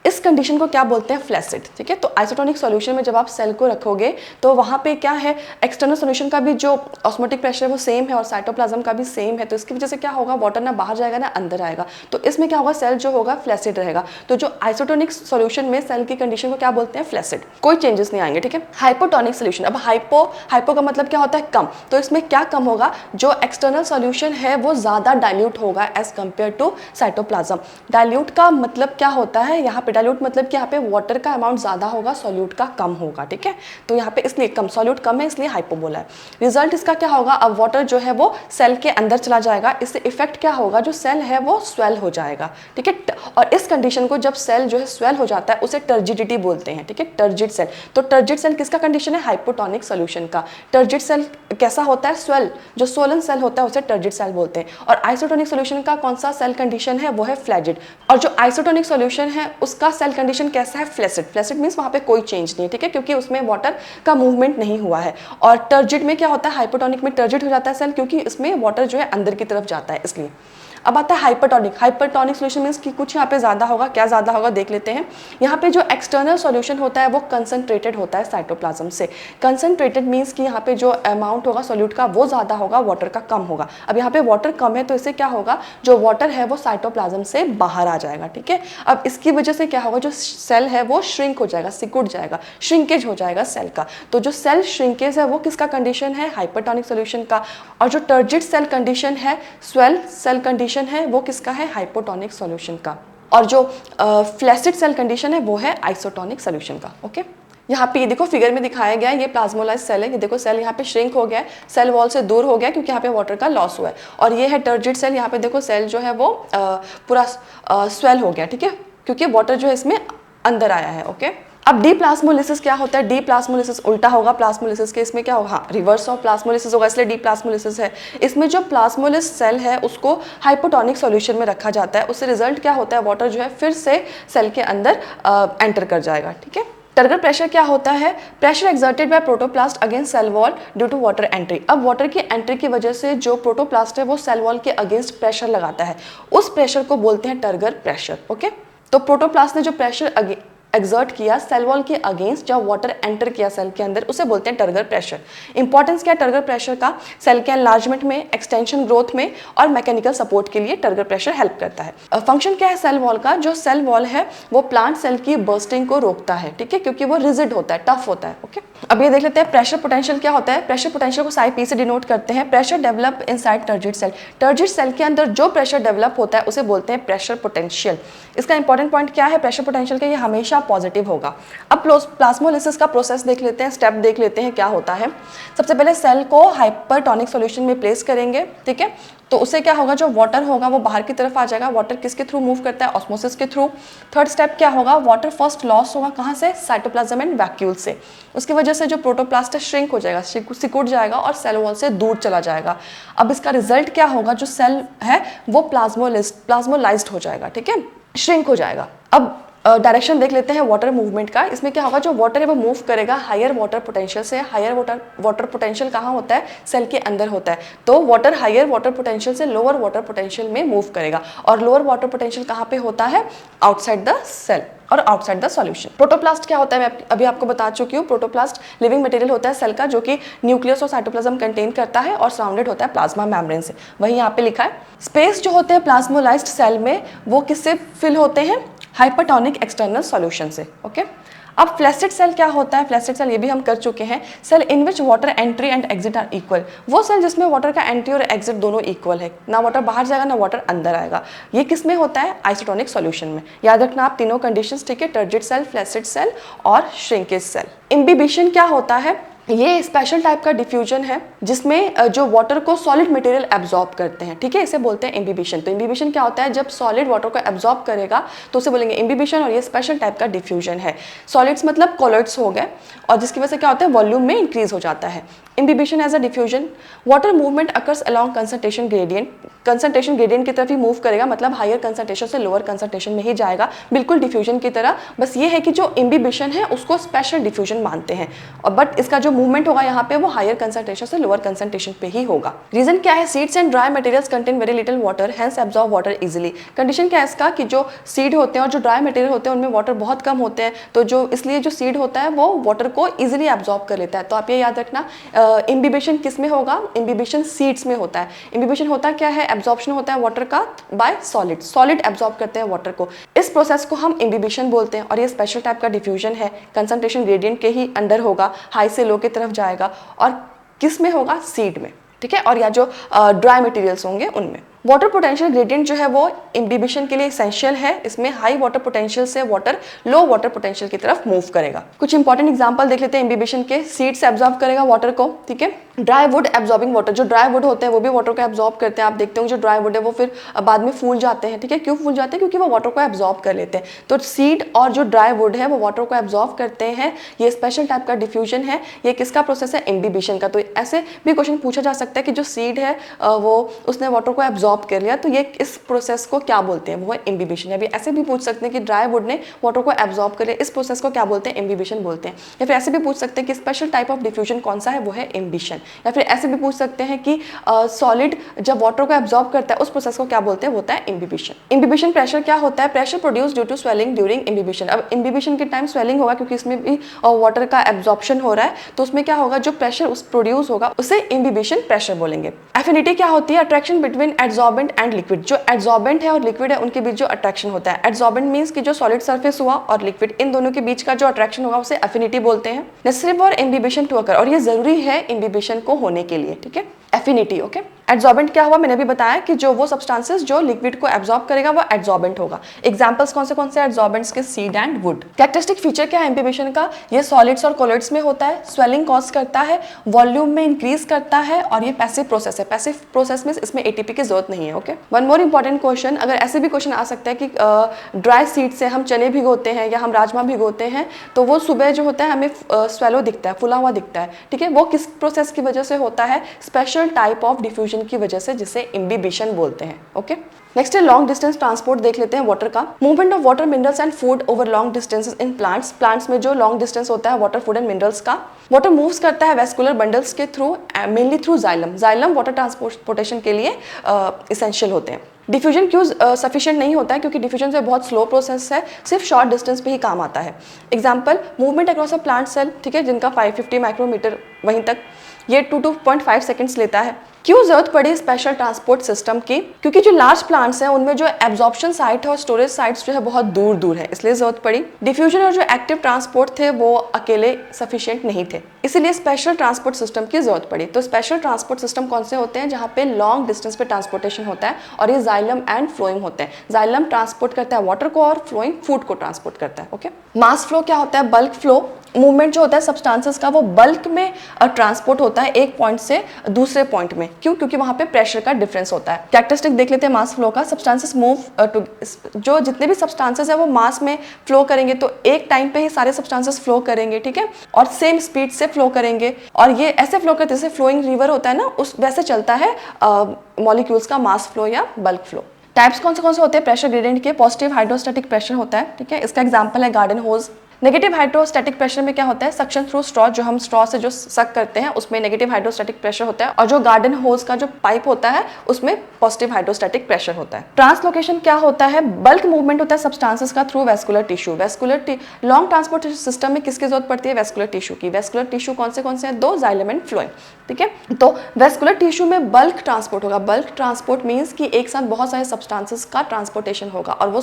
इस कंडीशन को क्या बोलते हैं, फ्लैसिड। ठीक है, तो आइसोटोनिक सॉल्यूशन में जब आप सेल को रखोगे तो वहाँ पे क्या है, एक्सटर्नल सॉल्यूशन का भी जो ऑस्मोटिक प्रेशर है वो सेम है और साइटोप्लाज्म का भी सेम है। तो इसकी वजह से क्या होगा, वाटर ना बाहर जाएगा ना अंदर आएगा। तो इसमें क्या होगा, सेल जो होगा फ्लैसिड रहेगा। तो जो आइसोटोनिक सॉल्यूशन में सेल की कंडीशन को क्या बोलते हैं, फ्लैसिड, कोई चेंजेस नहीं आएंगे। ठीक है, हाइपोटोनिक सॉल्यूशन। अब हाइपो का मतलब क्या होता है, कम। तो इसमें क्या कम होगा, जो एक्सटर्नल सॉल्यूशन है वो ज़्यादा डाइल्यूट होगा as compare to cytoplasm. Dilute का मतलब क्या होता है, यहाँ पे डाइल्यूट मतलब कि यहाँ पे वाटर का अमाउंट ज़्यादा होगा, सॉल्यूट का कम होगा। ठीक है, तो यहाँ पे इसलिए कम, सॉल्यूट कम है इसलिए हाइपो बोला है। रिजल्ट इसका क्या होगा, अब वाटर जो है वो सेल के अंदर चला जाएगा। इससे इफेक्ट क्या होगा, जो सेल है वो स्वेल हो जाएगा। ठीक है, और इस कंडीशन को जब सेल जो है स्वेल हो जाता है उसे टर्जिडिटी बोलते हैं। ठीक है, टर्जिड सेल। तो टर्जिड सेल किसका कंडीशन है, हाइपोटोनिक सॉल्यूशन का। टर्जिड सेल कैसा होता है, स्वेल, जो सोलन सेल होता है उसे टर्जिड सेल बोलते हैं। और आइसोटोनिक सॉल्यूशन का कौन सा सेल कंडीशन है, वो है फ्लैजिड। और जो आइसोटोनिक सॉल्यूशन है उसका सेल कंडीशन कैसा है, फ्लैसिड। फ्लैसिड मींस वहाँ पे कोई चेंज नहीं है। ठीक है, क्योंकि उसमें वाटर का मूवमेंट नहीं हुआ है। और टर्जिड में क्या होता है, हाइपोटोनिक में टर्जिड हो जाता है सेल, क्योंकि इसमें वाटर जो है अंदर की तरफ जाता है इसलिए। अब आता है हाइपरटोनिक। हाइपरटोनिक सॉल्यूशन मींस कि कुछ यहाँ पे ज़्यादा होगा। क्या ज़्यादा होगा देख लेते हैं। यहाँ पे जो एक्सटर्नल सॉल्यूशन होता है वो कंसनट्रेटेड होता है साइटोप्लाज्म से। कंसनट्रेटेड मींस कि यहाँ पे जो अमाउंट होगा सॉल्यूट का वो ज़्यादा होगा, वाटर का कम होगा। अब यहाँ पे वाटर कम है तो इससे क्या होगा, जो वाटर है वो साइटोप्लाज्म से बाहर आ जाएगा। ठीक है, अब इसकी वजह से क्या होगा, जो सेल है वो श्रिंक हो जाएगा, सिकुड़ जाएगा, श्रिंकेज हो जाएगा सेल का। तो जो सेल श्रिंकेज है वो किसका कंडीशन है, हाइपरटोनिक सॉल्यूशन का। और जो टर्जिड सेल कंडीशन है, स्वेल सेल कंडीशन है, वो किसका है, हाइपोटोनिक सॉल्यूशन का। और जो फ्लैसिड सेल कंडीशन है वो है आइसोटोनिक सॉल्यूशन का। ओके, यहाँ पे ये देखो फिगर में दिखाया गया है, ये प्लाज्मोलाइज सेल है। ये देखो सेल यहाँ पे श्रिंक हो गया है, सेल वॉल से दूर हो गया क्योंकि यहाँ पे वाटर का लॉस हुआ है। और ये है टर्जिड सेल, यहाँ पे देखो सेल जो है वो पूरा स्वेल हो गया। ठीक है, क्योंकि वाटर जो है इसमें अंदर आया है। ओके, अब डी प्लाज्मोलिसिस क्या होता है, डी प्लाज्मोलिसिस उल्टा होगा प्लाज्मोलिसिस के। इसमें क्या होगा, हाँ, रिवर्स ऑफ प्लाज्मोलिसिस होगा, इसलिए डी प्लाज्मोलिसिस है। इसमें जो प्लाज्मोलिस सेल है उसको हाइपोटोनिक सॉल्यूशन में रखा जाता है। उससे रिजल्ट क्या होता है, वाटर जो है फिर से सेल के अंदर एंटर कर जाएगा। ठीक है, टर्गर प्रेशर क्या होता है, pressure exerted by protoplast against cell wall due to water entry. अब वाटर की एंट्री की वजह से जो प्रोटोप्लास्ट है वो सेल वॉल के अगेंस्ट प्रेशर लगाता है, उस प्रेशर को बोलते हैं टर्गर प्रेशर। ओके, तो प्रोटोप्लास्ट ने जो प्रेशर एग्जर्ट किया सेल वॉल के अगेंस्ट, जब वाटर एंटर किया सेल के अंदर, उसे बोलते हैं टर्गर प्रेशर। इंपॉर्टेंस क्या है टर्गर प्रेशर का? सेल के एनलार्जमेंट में, एक्सटेंशन ग्रोथ में और मैकेनिकल सपोर्ट के लिए टर्गर प्रेशर हेल्प करता है। फंक्शन क्या है सेल वॉल का? जो सेल वॉल है वो प्लांट सेल की बर्स्टिंग को रोकता है, ठीक है, क्योंकि वो रिजिड होता है, टफ होता है। ओके, अब ये देख लेते हैं प्रेशर पोटेंशियल क्या होता है। प्रेशर पोटेंशियल को साई पी से डिनोट करते हैं। Pressure develop inside turgid cell. Turgid cell के अंदर जो प्रेशर डेवलप होता है उसे बोलते हैं प्रेशर पोटेंशियल। इसका इंपॉर्टेंट पॉइंट क्या है प्रेशर पोटेंशियल का? ये हमेशा पॉजिटिव होगा। अब प्लाज्मोलिसिस का प्रोसेस देख लेते हैं, स्टेप देख लेते हैं क्या होता है। सबसे पहले सेल को हाइपरटोनिक सॉल्यूशन में प्लेस करेंगे, ठीक है, तो उससे क्या होगा, जो वाटर होगा वो बाहर की तरफ आ जाएगा। वाटर किसके थ्रू मूव करता है? ऑस्मोसिस के थ्रू। थर्ड स्टेप क्या होगा, वाटर फर्स्ट लॉस होगा कहाँ से? साइटोप्लाज्म एंड वैक्यूल से। उसकी वजह से जो प्रोटोप्लास्ट है श्रिंक हो जाएगा, सिकुड़ जाएगा और सेल वॉल से दूर चला जाएगा। अब इसका रिजल्ट क्या होगा, जो सेल है वो प्लाज्मोलाइज्ड हो जाएगा, ठीक है, श्रिंक हो जाएगा। अब डायरेक्शन देख लेते हैं वाटर मूवमेंट का। इसमें क्या होगा, जो वाटर है वो मूव करेगा हायर वाटर पोटेंशियल से। हायर वाटर पोटेंशियल कहाँ होता है? सेल के अंदर होता है। तो वाटर हायर वाटर पोटेंशियल से लोअर वाटर पोटेंशियल में मूव करेगा। और लोअर वाटर पोटेंशियल कहाँ पे होता है? आउटसाइड द सेल और आउटसाइड द सॉल्यूशन। प्रोटोप्लास्ट क्या होता है? मैं अभी आपको बता चुकी हूँ। प्रोटोप्लास्ट लिविंग मटेरियल होता है सेल का, जो कि न्यूक्लियस और साइटोप्लाज्म कंटेन करता है और सराउंडेड होता है प्लाज्मा मेम्ब्रेन से। वही यहाँ पे लिखा है। स्पेस जो होते हैं प्लाज्मोलाइज्ड सेल में वो किससे फिल होते हैं? हाइपरटोनिक एक्सटर्नल सॉल्यूशन से। ओके, अब फ्लैसिड सेल क्या होता है? फ्लैसिड सेल ये भी हम कर चुके हैं। Cell in which water entry and exit are equal. वो सेल जिसमें वाटर का एंट्री और एग्जिट दोनों इक्वल है, ना वाटर बाहर जाएगा ना वाटर अंदर आएगा। ये किस में होता है? आइसोटोनिक सॉल्यूशन में। याद रखना आप तीनों कंडीशंस, ठीक है, टर्जिड सेल, फ्लैसिड सेल और श्रिंकेज सेल। इम्बिबिशन क्या होता है? ये स्पेशल टाइप का डिफ्यूजन है जिसमें जो वाटर को सॉलिड मटेरियल एब्जॉर्ब करते हैं, ठीक है, इसे बोलते हैं इम्बिबिशन। तो इम्बिबिशन क्या होता है? जब सॉलिड वाटर को एब्जॉर्ब करेगा तो उसे बोलेंगे इम्बिबिशन, और ये स्पेशल टाइप का डिफ्यूजन है। सॉलिड्स मतलब कॉलॉइड्स हो गए, और जिसकी वजह से क्या होता है? वॉल्यूम में इंक्रीज हो जाता है। Imbibition as a diffusion. Water movement occurs along concentration gradient. Concentration gradient की तरफ ही मूव करेगा, मतलब हायर कंसंट्रेशन से लोअर कंसंट्रेशन में ही जाएगा, बिल्कुल डिफ्यूजन की तरह। बस ये है कि जो इम्बिबिशन है उसको स्पेशल डिफ्यूजन मानते हैं, और बट इसका जो मूवमेंट होगा यहाँ पे वो हायर कंसंट्रेशन से लोअर कंसंट्रेशन पे ही होगा। रीजन क्या है? Seeds and dry materials contain very little water, hence absorb water easily. Condition क्या है इसका कि जो सीड होते हैं और जो ड्राई मटेरियल होते हैं उनमें वाटर बहुत कम होते हैं, तो जो इसलिए जो सीड होता है वो वाटर को इजीली एब्जॉर्ब कर लेता है। तो आप ये याद रखना, इम्बिबिशन किस में होगा? इम्बिबिशन सीड्स में होता है। इम्बिबिशन होता क्या है? एब्जॉर्प्शन होता है वाटर का बाय सॉलिड। सॉलिड एब्जॉर्ब करते हैं वाटर को, इस प्रोसेस को हम इम्बिबिशन बोलते हैं। और ये स्पेशल टाइप का डिफ्यूजन है, कंसंट्रेशन ग्रेडियंट के ही अंडर होगा, हाई से लो की तरफ जाएगा, और किस में होगा? सीड में, ठीक है, और या जो ड्राई मटेरियल्स होंगे उनमें। वाटर पोटेंशियल ग्रेडियंट जो है वो इम्बिबिशन के लिए एसेंशियल है। इसमें हाई वाटर पोटेंशियल से वाटर लो वाटर पोटेंशियल की तरफ मूव करेगा। कुछ इंपॉर्टेंट एग्जांपल देख लेते हैं इम्बिबिशन के। सीड से एब्जॉर्ब करेगा वाटर को, ठीक है। ड्राई वुड एब्जॉर्बिंग वाटर, जो ड्राई वुड होते हैं वो भी वाटर को एब्जॉर्ब करते हैं। आप देखते होंगे जो ड्राई वुड है वो फिर बाद में फूल जाते हैं, ठीक है। क्यों फूल जाते हैं? क्योंकि वो वाटर को एब्जॉर्ब कर लेते हैं। तो सीड और जो ड्राई वुड है वो वाटर को एब्जॉर्ब करते हैं। ये स्पेशल टाइप का डिफ्यूजन है। ये किसका प्रोसेस है? इम्बिबिशन का। तो ऐसे भी क्वेश्चन पूछा जा सकता है कि जो सीड है वो उसने वाटर को एब्जॉर्ब कर लिया, तो ये इस प्रोसेस को क्या बोलते हैं? वो है इम्बिबिशन। या फिर ऐसे भी पूछ सकते हैं कि ड्राई वुड ने वाटर को एब्जॉर्ब कर लिया, इस प्रोसेस को क्या बोलते हैं? इम्बिबिशन बोलते हैं। या फिर ऐसे भी पूछ सकते हैं कि स्पेशल टाइप ऑफ डिफ्यूजन कौन सा है? वो है इम्बिशन। या फिर ऐसे भी पूछ सकते हैं कि सॉलिड जब वाटर को एब्जॉर्ब करता है उस प्रोसेस को क्या बोलते हैं? वो होता है इम्बिबिशन। इम्बिबिशन प्रेशर क्या होता है? Pressure produce due to swelling during imbibition. अब इम्बिबिशन के टाइम स्वेलिंग होगा क्योंकि इसमें भी वाटर का एब्जॉर्प्शन हो रहा है, तो उसमें क्या होगा? जो प्रेशर उस प्रोड्यूस होगा उसे इम्बिबिशन प्रेशर बोलेंगे। एफिनिटी क्या होती है? Attraction between adsorbent and liquid. जो एड्सॉर्बेंट है और लिक्विड है उनके बीच जो अट्रैक्शन होता है। एड्सॉर्बेंट मींस कि जो सॉलिड सरफेस हुआ और लिक्विड, इन दोनों के बीच का जो अट्रैक्शन होगा उसे एफिनिटी बोलते हैं। Necessary for imbibition to occur, और ये जरूरी है इम्बिबिशन को होने के लिए, ठीक है, एफिनिटी। ओके, एड्सॉर्बेंट क्या हुआ? मैंने भी बताया कि जो वो सब्सटेंसेस जो लिक्विड को एब्जॉर्ब करेगा वो एड्सॉर्बेंट होगा। एग्जांपल्स कौन से एड्सॉर्बेंट्स के? Seed and would. Characteristic feature क्या है इम्बिबिशन का? ये सॉलिड्स और कोलॉइड्स में होता है, स्वेलिंग कॉज करता है, वॉल्यूम में इंक्रीज करता है, और ये पैसिव प्रोसेस है। पैसिव प्रोसेस में इसमें एटीपी की जरूरत नहीं है। Okay, one more important question, अगर ऐसे भी क्वेश्चन आ सकता है कि ड्राई सीड से हम चने भिगोते हैं या हम राजमा भिगोते हैं, तो वो सुबह जो होता है हमें स्वेलो दिखता है, फुला हुआ दिखता है, ठीक है। वो किस प्रोसेस की वजह से होता है? स्पेशल टाइप ऑफ डिफ्यूजन की वजह से, जिसे इम्बिबिशन बोलते हैं। ओके, नेक्स्ट है लॉन्ग डिस्टेंस ट्रांसपोर्ट। देख लेते हैं वाटर का। Movement of water, minerals and food over long distances in plants. Plants में जो लॉन्ग डिस्टेंस होता है वाटर, फूड एंड मिनरल्स का। वाटर मूव्स करता है वेस्कुलर बंडल्स के through, mainly through xylem. Xylem water transportation के लिए इसेंशियल होते हैं। डिफ्यूजन क्यों सफिशिएंट नहीं होता है? क्योंकि डिफ्यूजन से बहुत स्लो प्रोसेस है, सिर्फ शॉर्ट डिस्टेंस पे ही काम आता है। Example, movement across a plant cell, ठीक है, जिनका 550 माइक्रोमीटर वहीं तक, ये 2 to 2.5 सेकंड्स लेता है। क्यों जरूरत पड़ी स्पेशल ट्रांसपोर्ट सिस्टम की? क्योंकि जो लार्ज प्लांट्स हैं उनमें जो एब्जॉर्प्शन साइट है और स्टोरेज साइट्स जो है बहुत दूर दूर है, इसलिए जरूरत पड़ी। डिफ्यूजन और जो एक्टिव ट्रांसपोर्ट थे वो अकेले सफिशिएंट नहीं थे, इसीलिए स्पेशल ट्रांसपोर्ट सिस्टम की जरूरत पड़ी। तो स्पेशल ट्रांसपोर्ट सिस्टम कौन से होते हैं? जहाँ पे लॉन्ग डिस्टेंस पे ट्रांसपोर्टेशन होता है, और ये जाइलम एंड फ्लोएम होते हैं। जाइलम ट्रांसपोर्ट करता है वाटर को और फ्लोएम फूड को ट्रांसपोर्ट करता है। ओके, मास फ्लो क्या होता है? बल्क फ्लो, मूवमेंट जो होता है सब्सटेंसेस का वो बल्क में ट्रांसपोर्ट होता है एक पॉइंट से दूसरे पॉइंट में। क्यों? क्योंकि वहां पे प्रेशर का डिफरेंस होता है। कैरेक्टरिस्टिक देख लेते हैं मास फ्लो का। सब्सटेंसेस मूव जो जितने भी सब्सटेंसेस है वो मास में फ्लो करेंगे, तो एक टाइम पे ही सारे सब्सटेंसेस फ्लो करेंगे, ठीक है, और सेम स्पीड से फ्लो करेंगे। और ये ऐसे फ्लो करते जैसे फ्लोइंग रिवर होता है ना, उस वैसे चलता है मॉलिक्यूल्स का मास फ्लो या बल्क फ्लो। टाइप्स कौन से होते हैं प्रेशर ग्रेडियंट के? पॉजिटिव हाइड्रोस्टैटिक प्रेशर होता है, ठीक है, इसका एग्जांपल है गार्डन होज। नेगेटिव हाइड्रोस्टैटिक प्रेशर में क्या होता है? सक्शन थ्रू स्ट्रॉ, जो हम स्ट्रॉ से जो सक करते हैं उसमें नेगेटिव हाइड्रोस्टैटिक प्रेशर होता है, और जो गार्डन होज का जो पाइप होता है उसमें पॉजिटिव हाइड्रोस्टैटिक प्रेशर होता है। ट्रांसलोकेशन क्या होता है? बल्क मूवमेंट होता है सब्सटेंसेस का through vascular tissue. Long transport system में किसकी जरूरत पड़ती है? वेस्कुलर टिश्यू की। वेस्कुलर टिश्यू कौन से हैं? 2, जाइलम एंड फ्लोएम, ठीक है। तो वेस्कुलर टिश्यू में बल्क ट्रांसपोर्ट होगा। बल्क ट्रांसपोर्ट मीन्स कि एक साथ बहुत सारे सब्सटेंसेस का ट्रांसपोर्टेशन होगा, और वो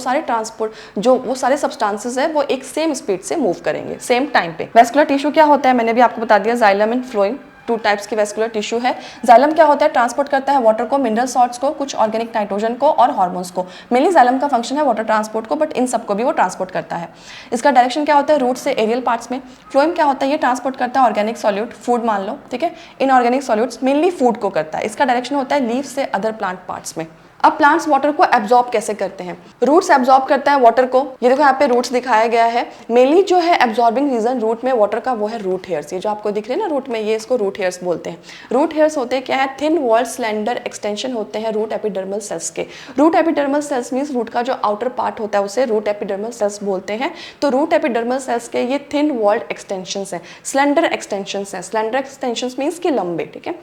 सारे सब्सटेंसेस है वो एक सेम स्पीड से मूव करेंगे सेम टाइम पे। वेस्कुलर टिश्यू क्या होता है? मैंने भी आपको बता दिया, जाइलम एंड फ्लोएम, 2 टाइप्स की वेस्कुलर टिश्यू है। जाइलम क्या होता है? ट्रांसपोर्ट करता है वाटर को, मिनरल सॉल्ट्स को, कुछ ऑर्गेनिक नाइट्रोजन को और हार्मोन्स को। मेनली जाइलम का फंक्शन है वाटर ट्रांसपोर्ट को, बट इन सबको भी वो ट्रांसपोर्ट करता है। इसका डायरेक्शन क्या होता है? रूट से एरियल पार्ट्स में। फ्लोएम क्या होता है? ये ट्रांसपोर्ट करता है ऑर्गेनिक सॉल्यूट, फूड मान लो, ठीक है, इनऑर्गेनिक सॉल्यूट्स, मेनली फूड को करता है। इसका डायरेक्शन होता है लीफ से अदर प्लांट पार्ट्स में। अब प्लांट्स वाटर को एब्जॉर्ब कैसे करते हैं? रूट्स एब्जॉर्ब करता है वाटर को। ये देखो यहाँ पे रूट्स दिखाया गया है। मेनली जो है एब्जॉर्बिंग रीजन रूट में वाटर का वो है रूट हेयर्स। ये जो आपको दिख रहे हैं ना रूट में, ये इसको रूट हेयर्स बोलते हैं। रूट हेयर्स होते हैं क्या है? थिन वॉल्ड स्लेंडर एक्सटेंशन होते हैं रूट एपिडर्मल सेल्स के। Root epidermal cells means root का जो आउटर पार्ट होता है उसे रूट एपिडर्मल सेल्स बोलते हैं। तो रूट एपिडर्मल सेल्स के ये थिन वॉल्ड एक्सटेंशंस हैं, स्लेंडर एक्सटेंशंस हैं। स्लेंडर एक्सटेंशंस मीन्स कि लंबे, ठीक है।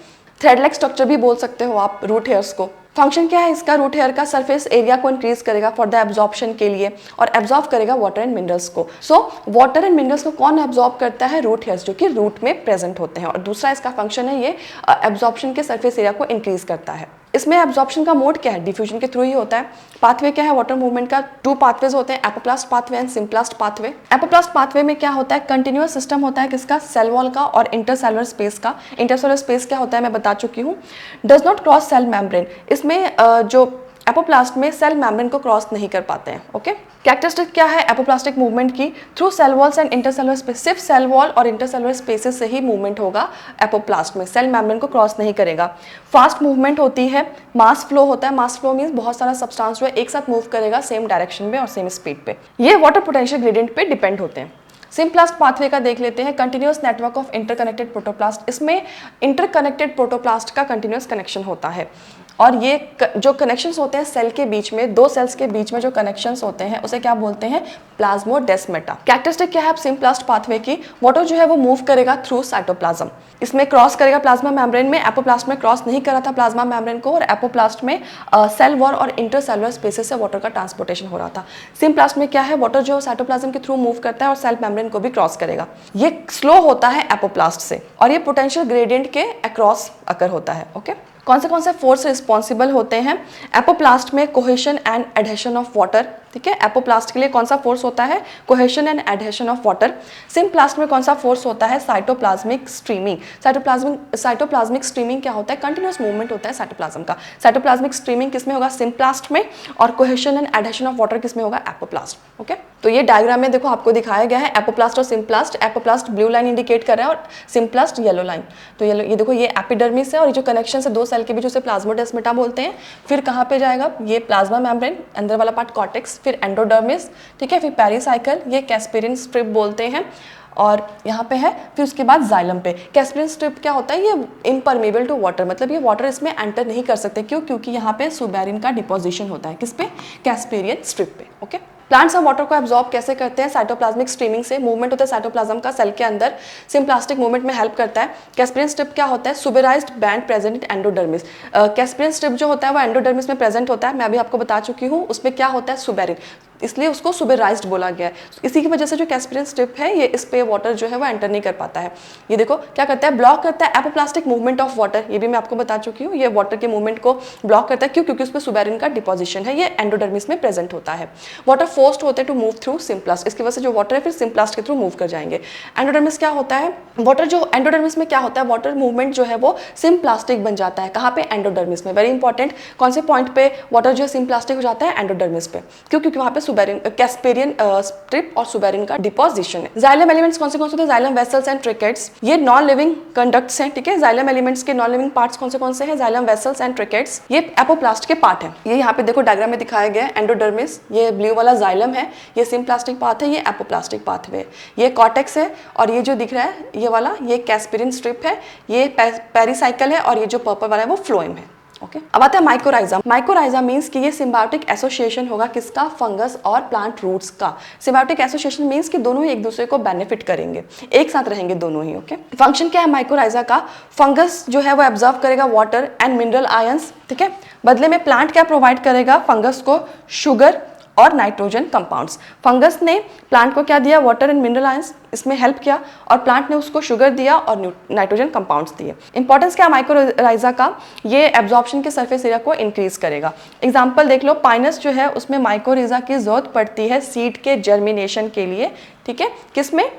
थ्रेड लाइक स्ट्रक्चर भी बोल सकते हो आप रूट हेयर्स को। फंक्शन क्या है इसका? रूट हेयर का सरफेस एरिया को इंक्रीज करेगा फॉर द एब्जॉर्प्शन के लिए, और एब्जॉर्ब करेगा वाटर एंड मिनरल्स को। सो वाटर एंड मिनरल्स को कौन एब्जॉर्ब करता है? रूट हेयर्स, जो कि रूट में प्रेजेंट होते हैं। और दूसरा इसका फंक्शन है ये एब्जॉर्प्शन के सरफेस एरिया को इंक्रीज करता है। इसमें एब्जॉर्प्शन का मोड क्या है? डिफ्यूजन के थ्रू ही होता है। पाथवे क्या है वाटर मूवमेंट का? 2 पाथवेज होते हैं, apoplast pathway and symplast pathway. Apoplast pathway में क्या होता है? कंटिन्यूअस सिस्टम होता है किसका? सेल वॉल का और इंटरसेलुलर स्पेस का। इंटरसेलुलर स्पेस क्या होता है मैं बता चुकी हूँ। Does not cross sell membrane. इसमें जो एपोप्लास्ट में सेल मेम्ब्रेन को क्रॉस नहीं कर पाते हैं। ओके, कैरेक्टरिस्टिक क्या है एपोप्लास्टिक मूवमेंट की? Through cell walls and intercellular space. सिर्फ सेल वॉल और इंटरसेलुलर स्पेसेस से ही मूवमेंट होगा एपोप्लास्ट में, सेल मेम्ब्रेन को क्रॉस नहीं करेगा। फास्ट मूवमेंट होती है। मास फ्लो होता है। मास फ्लो मीन्स बहुत सारा सब्सटेंस जो है एक साथ मूव करेगा सेम डायरेक्शन में और सेम स्पीड पे। ये वाटर पोटेंशियल ग्रेडियंट पे डिपेंड होते हैं। सिम्प्लास्ट पाथवे का देख लेते हैं। Continuous network of interconnected protoplast. इसमें इंटरकनेक्टेड प्रोटोप्लास्ट का कंटिन्यूअस कनेक्शन होता है, और ये जो कनेक्शंस होते हैं सेल के बीच में, 2 सेल्स के बीच में जो कनेक्शंस होते हैं उसे क्या बोलते हैं? प्लाज्मोडेस्माटा। कैरेक्टरिस्टिक क्या है सिम्प्लास्ट पाथवे की? वाटर जो है वो मूव करेगा थ्रू साइटोप्लाज्म। इसमें क्रॉस करेगा प्लाज्मा मेम्ब्रेन में, एपोप्लास्ट में क्रॉस नहीं करा था प्लाज्मा मेम्ब्रेन को, और एपोप्लास्ट में सेल वॉल और इंटरसेलुलर स्पेसेस से वाटर का ट्रांसपोर्टेशन हो रहा था। सिम्प्लास्ट में क्या है? वाटर जो साइटोप्लाज्म के थ्रू मूव करता है और सेल मेम्ब्रेन को भी क्रॉस करेगा। ये स्लो होता है एपोप्लास्ट से, और ये पोटेंशियल ग्रेडियंट के अक्रॉस अकर होता है। ओके, कौन से फोर्स रिस्पॉन्सिबल होते हैं? एपोप्लास्ट में cohesion and adhesion of water, ठीक है। एपोप्लास्ट के लिए कौन सा फोर्स होता है? Cohesion and adhesion of water. Symplast में कौन सा फोर्स होता है? Cytoplasmic streaming. साइटोप्लाज्मिक स्ट्रीमिंग क्या होता है? कंटिन्यूअस मूवमेंट होता है साइटोप्लाज्म का। साइटोप्लाज्मिक स्ट्रीमिंग किसमें होगा? सिम्प्लास्ट में, और cohesion and adhesion of water किसमें होगा? एपोप्लास्ट। ओके, तो ये डायग्राम में देखो आपको दिखाया गया है एपोप्लास्ट और symplast. Apoplast blue line indicate कर रहा है और सिम्प्लास्ट येलो लाइन। तो ये देखो ये एपिडर्मिस है, और ये जो कनेक्शन है 2 सेल के बीच उसे प्लाज्मोडेस्माटा बोलते हैं। फिर कहाँ पे जाएगा? ये प्लाज्मा मेम्ब्रेन, अंदर वाला पार्ट कॉर्टेक्स, फिर एंडोडर्मिस, ठीक है, फिर पेरिसाइकल, ये कैस्पेरिन स्ट्रिप बोलते हैं, और यहाँ पे है, फिर उसके बाद जाइलम पे। कैस्पेरिन स्ट्रिप क्या होता है? ये इम्परमेबल टू वाटर, मतलब ये वाटर इसमें एंटर नहीं कर सकते। क्यों? क्योंकि यहाँ पे सुबेरिन का डिपोजिशन होता है। किस पे? कैस्पेरियन स्ट्रिप पे। ओके, प्लांट्स और वाटर को एब्जॉर्ब कैसे करते हैं? साइटोप्लाज्मिक स्ट्रीमिंग से। मूवमेंट होता है साइटोप्लाज्म का सेल के अंदर, सिम्प्लास्टिक मूवमेंट में हेल्प करता है। कैस्पियन स्ट्रिप क्या होता है? Suberised band present in endodermis. Caspian strip जो होता है वो एंडोडर्मिस में प्रेजेंट होता है, मैं अभी आपको बता चुकी हूँ। उसमें क्या होता है? सुबेरिन, इसलिए उसको सुबेराइज्ड बोला गया है। इसी की वजह से जो कैस्पियन स्ट्रिप है ये इस पे वाटर जो है वो एंटर नहीं कर पाता है। ये देखो क्या करता है? ब्लॉक करता है एपोप्लास्टिक मूवमेंट ऑफ वाटर। ये भी मैं आपको बता चुकी हूँ, ये वाटर के मूवमेंट को ब्लॉक करता है। क्यों? क्योंकि उसमें सुबेरिन का डिपोजिशन है, ये एंडोडर्मिस में प्रेजेंट होता है। वाटर फोर्स्ड होते हैं टू मूव थ्रू सिम्प्लास्ट, इसकी वजह से जो वाटर है फिर सिम्प्लास्ट के थ्रू मूव कर जाएंगे। एंडोडर्मिस क्या होता है? वाटर जो एंडोडर्मिस में क्या होता है? वाटर मूवमेंट जो है वो सिम्प्लास्टिक बन जाता है। कहाँ पे? एंडोडर्मिस में। वेरी इंपॉर्टेंट, कौन से पॉइंट पे वाटर जो है सिम्प्लास्टिक हो जाता है? एंडोडर्मिस पे। क्यों? क्योंकि वहाँ पे सुबेरिन कैस्पियन स्ट्रिप और सुबेरिन का डिपोजिशन है। जाइलम एलिमेंट्स कौन से होते हैं? जाइलम वेसल्स एंड ट्रिकेट्स, ये नॉन लिविंग कंडक्ट्स हैं, ठीक है। जाइलम एलिमेंट्स के नॉन लिविंग पार्ट्स कौन से हैं? जाइलम वेसल्स एंड ट्रिकेट्स, ये एपोप्लास्ट के पार्ट हैं। ये यहाँ पे देखो डायग्राम में दिखाया गया है। एंडोडर्मिस ये ब्लू वाला जाइलम है, ये सिम्प्लास्टिक पाथ है, ये एपोप्लास्टिक पाथवे, ये कॉर्टेक्स है, और ये जो दिख रहा है ये वाला ये कैस्पिरिन स्ट्रिप है, ये पेरिसाइकल है, और ये जो पर्पल वाला है वो फ्लोएम है। ओके अब आता है माइकोराइजा। माइकोराइजा मीन्स कि ये सिम्बायोटिक एसोसिएशन होगा किसका? फंगस और प्लांट रूट्स का। सिम्बायोटिक एसोसिएशन मीन्स कि दोनों ही एक दूसरे को बेनिफिट करेंगे, एक साथ रहेंगे दोनों ही। ओके फंक्शन क्या है माइकोराइजा का? फंगस जो है वो एब्जॉर्व करेगा वाटर एंड मिनरल आयंस, ठीक है। बदले में प्लांट क्या प्रोवाइड करेगा? फंगस को शुगर और नाइट्रोजन कंपाउंड्स। फंगस ने प्लांट को क्या दिया? वाटर एंड मिनरल आयंस, इसमें हेल्प किया, और प्लांट ने उसको शुगर दिया और नाइट्रोजन कंपाउंड्स दिए। इंपॉर्टेंस क्या माइकोराइजा का? ये एब्जॉर्प्शन के सरफेस एरिया को इंक्रीज करेगा। एग्जांपल देख लो, पाइनस जो है उसमें माइकोराइजा की जरूरत पड़ती है सीड के जर्मिनेशन के लिए, ठीक है। किसमें?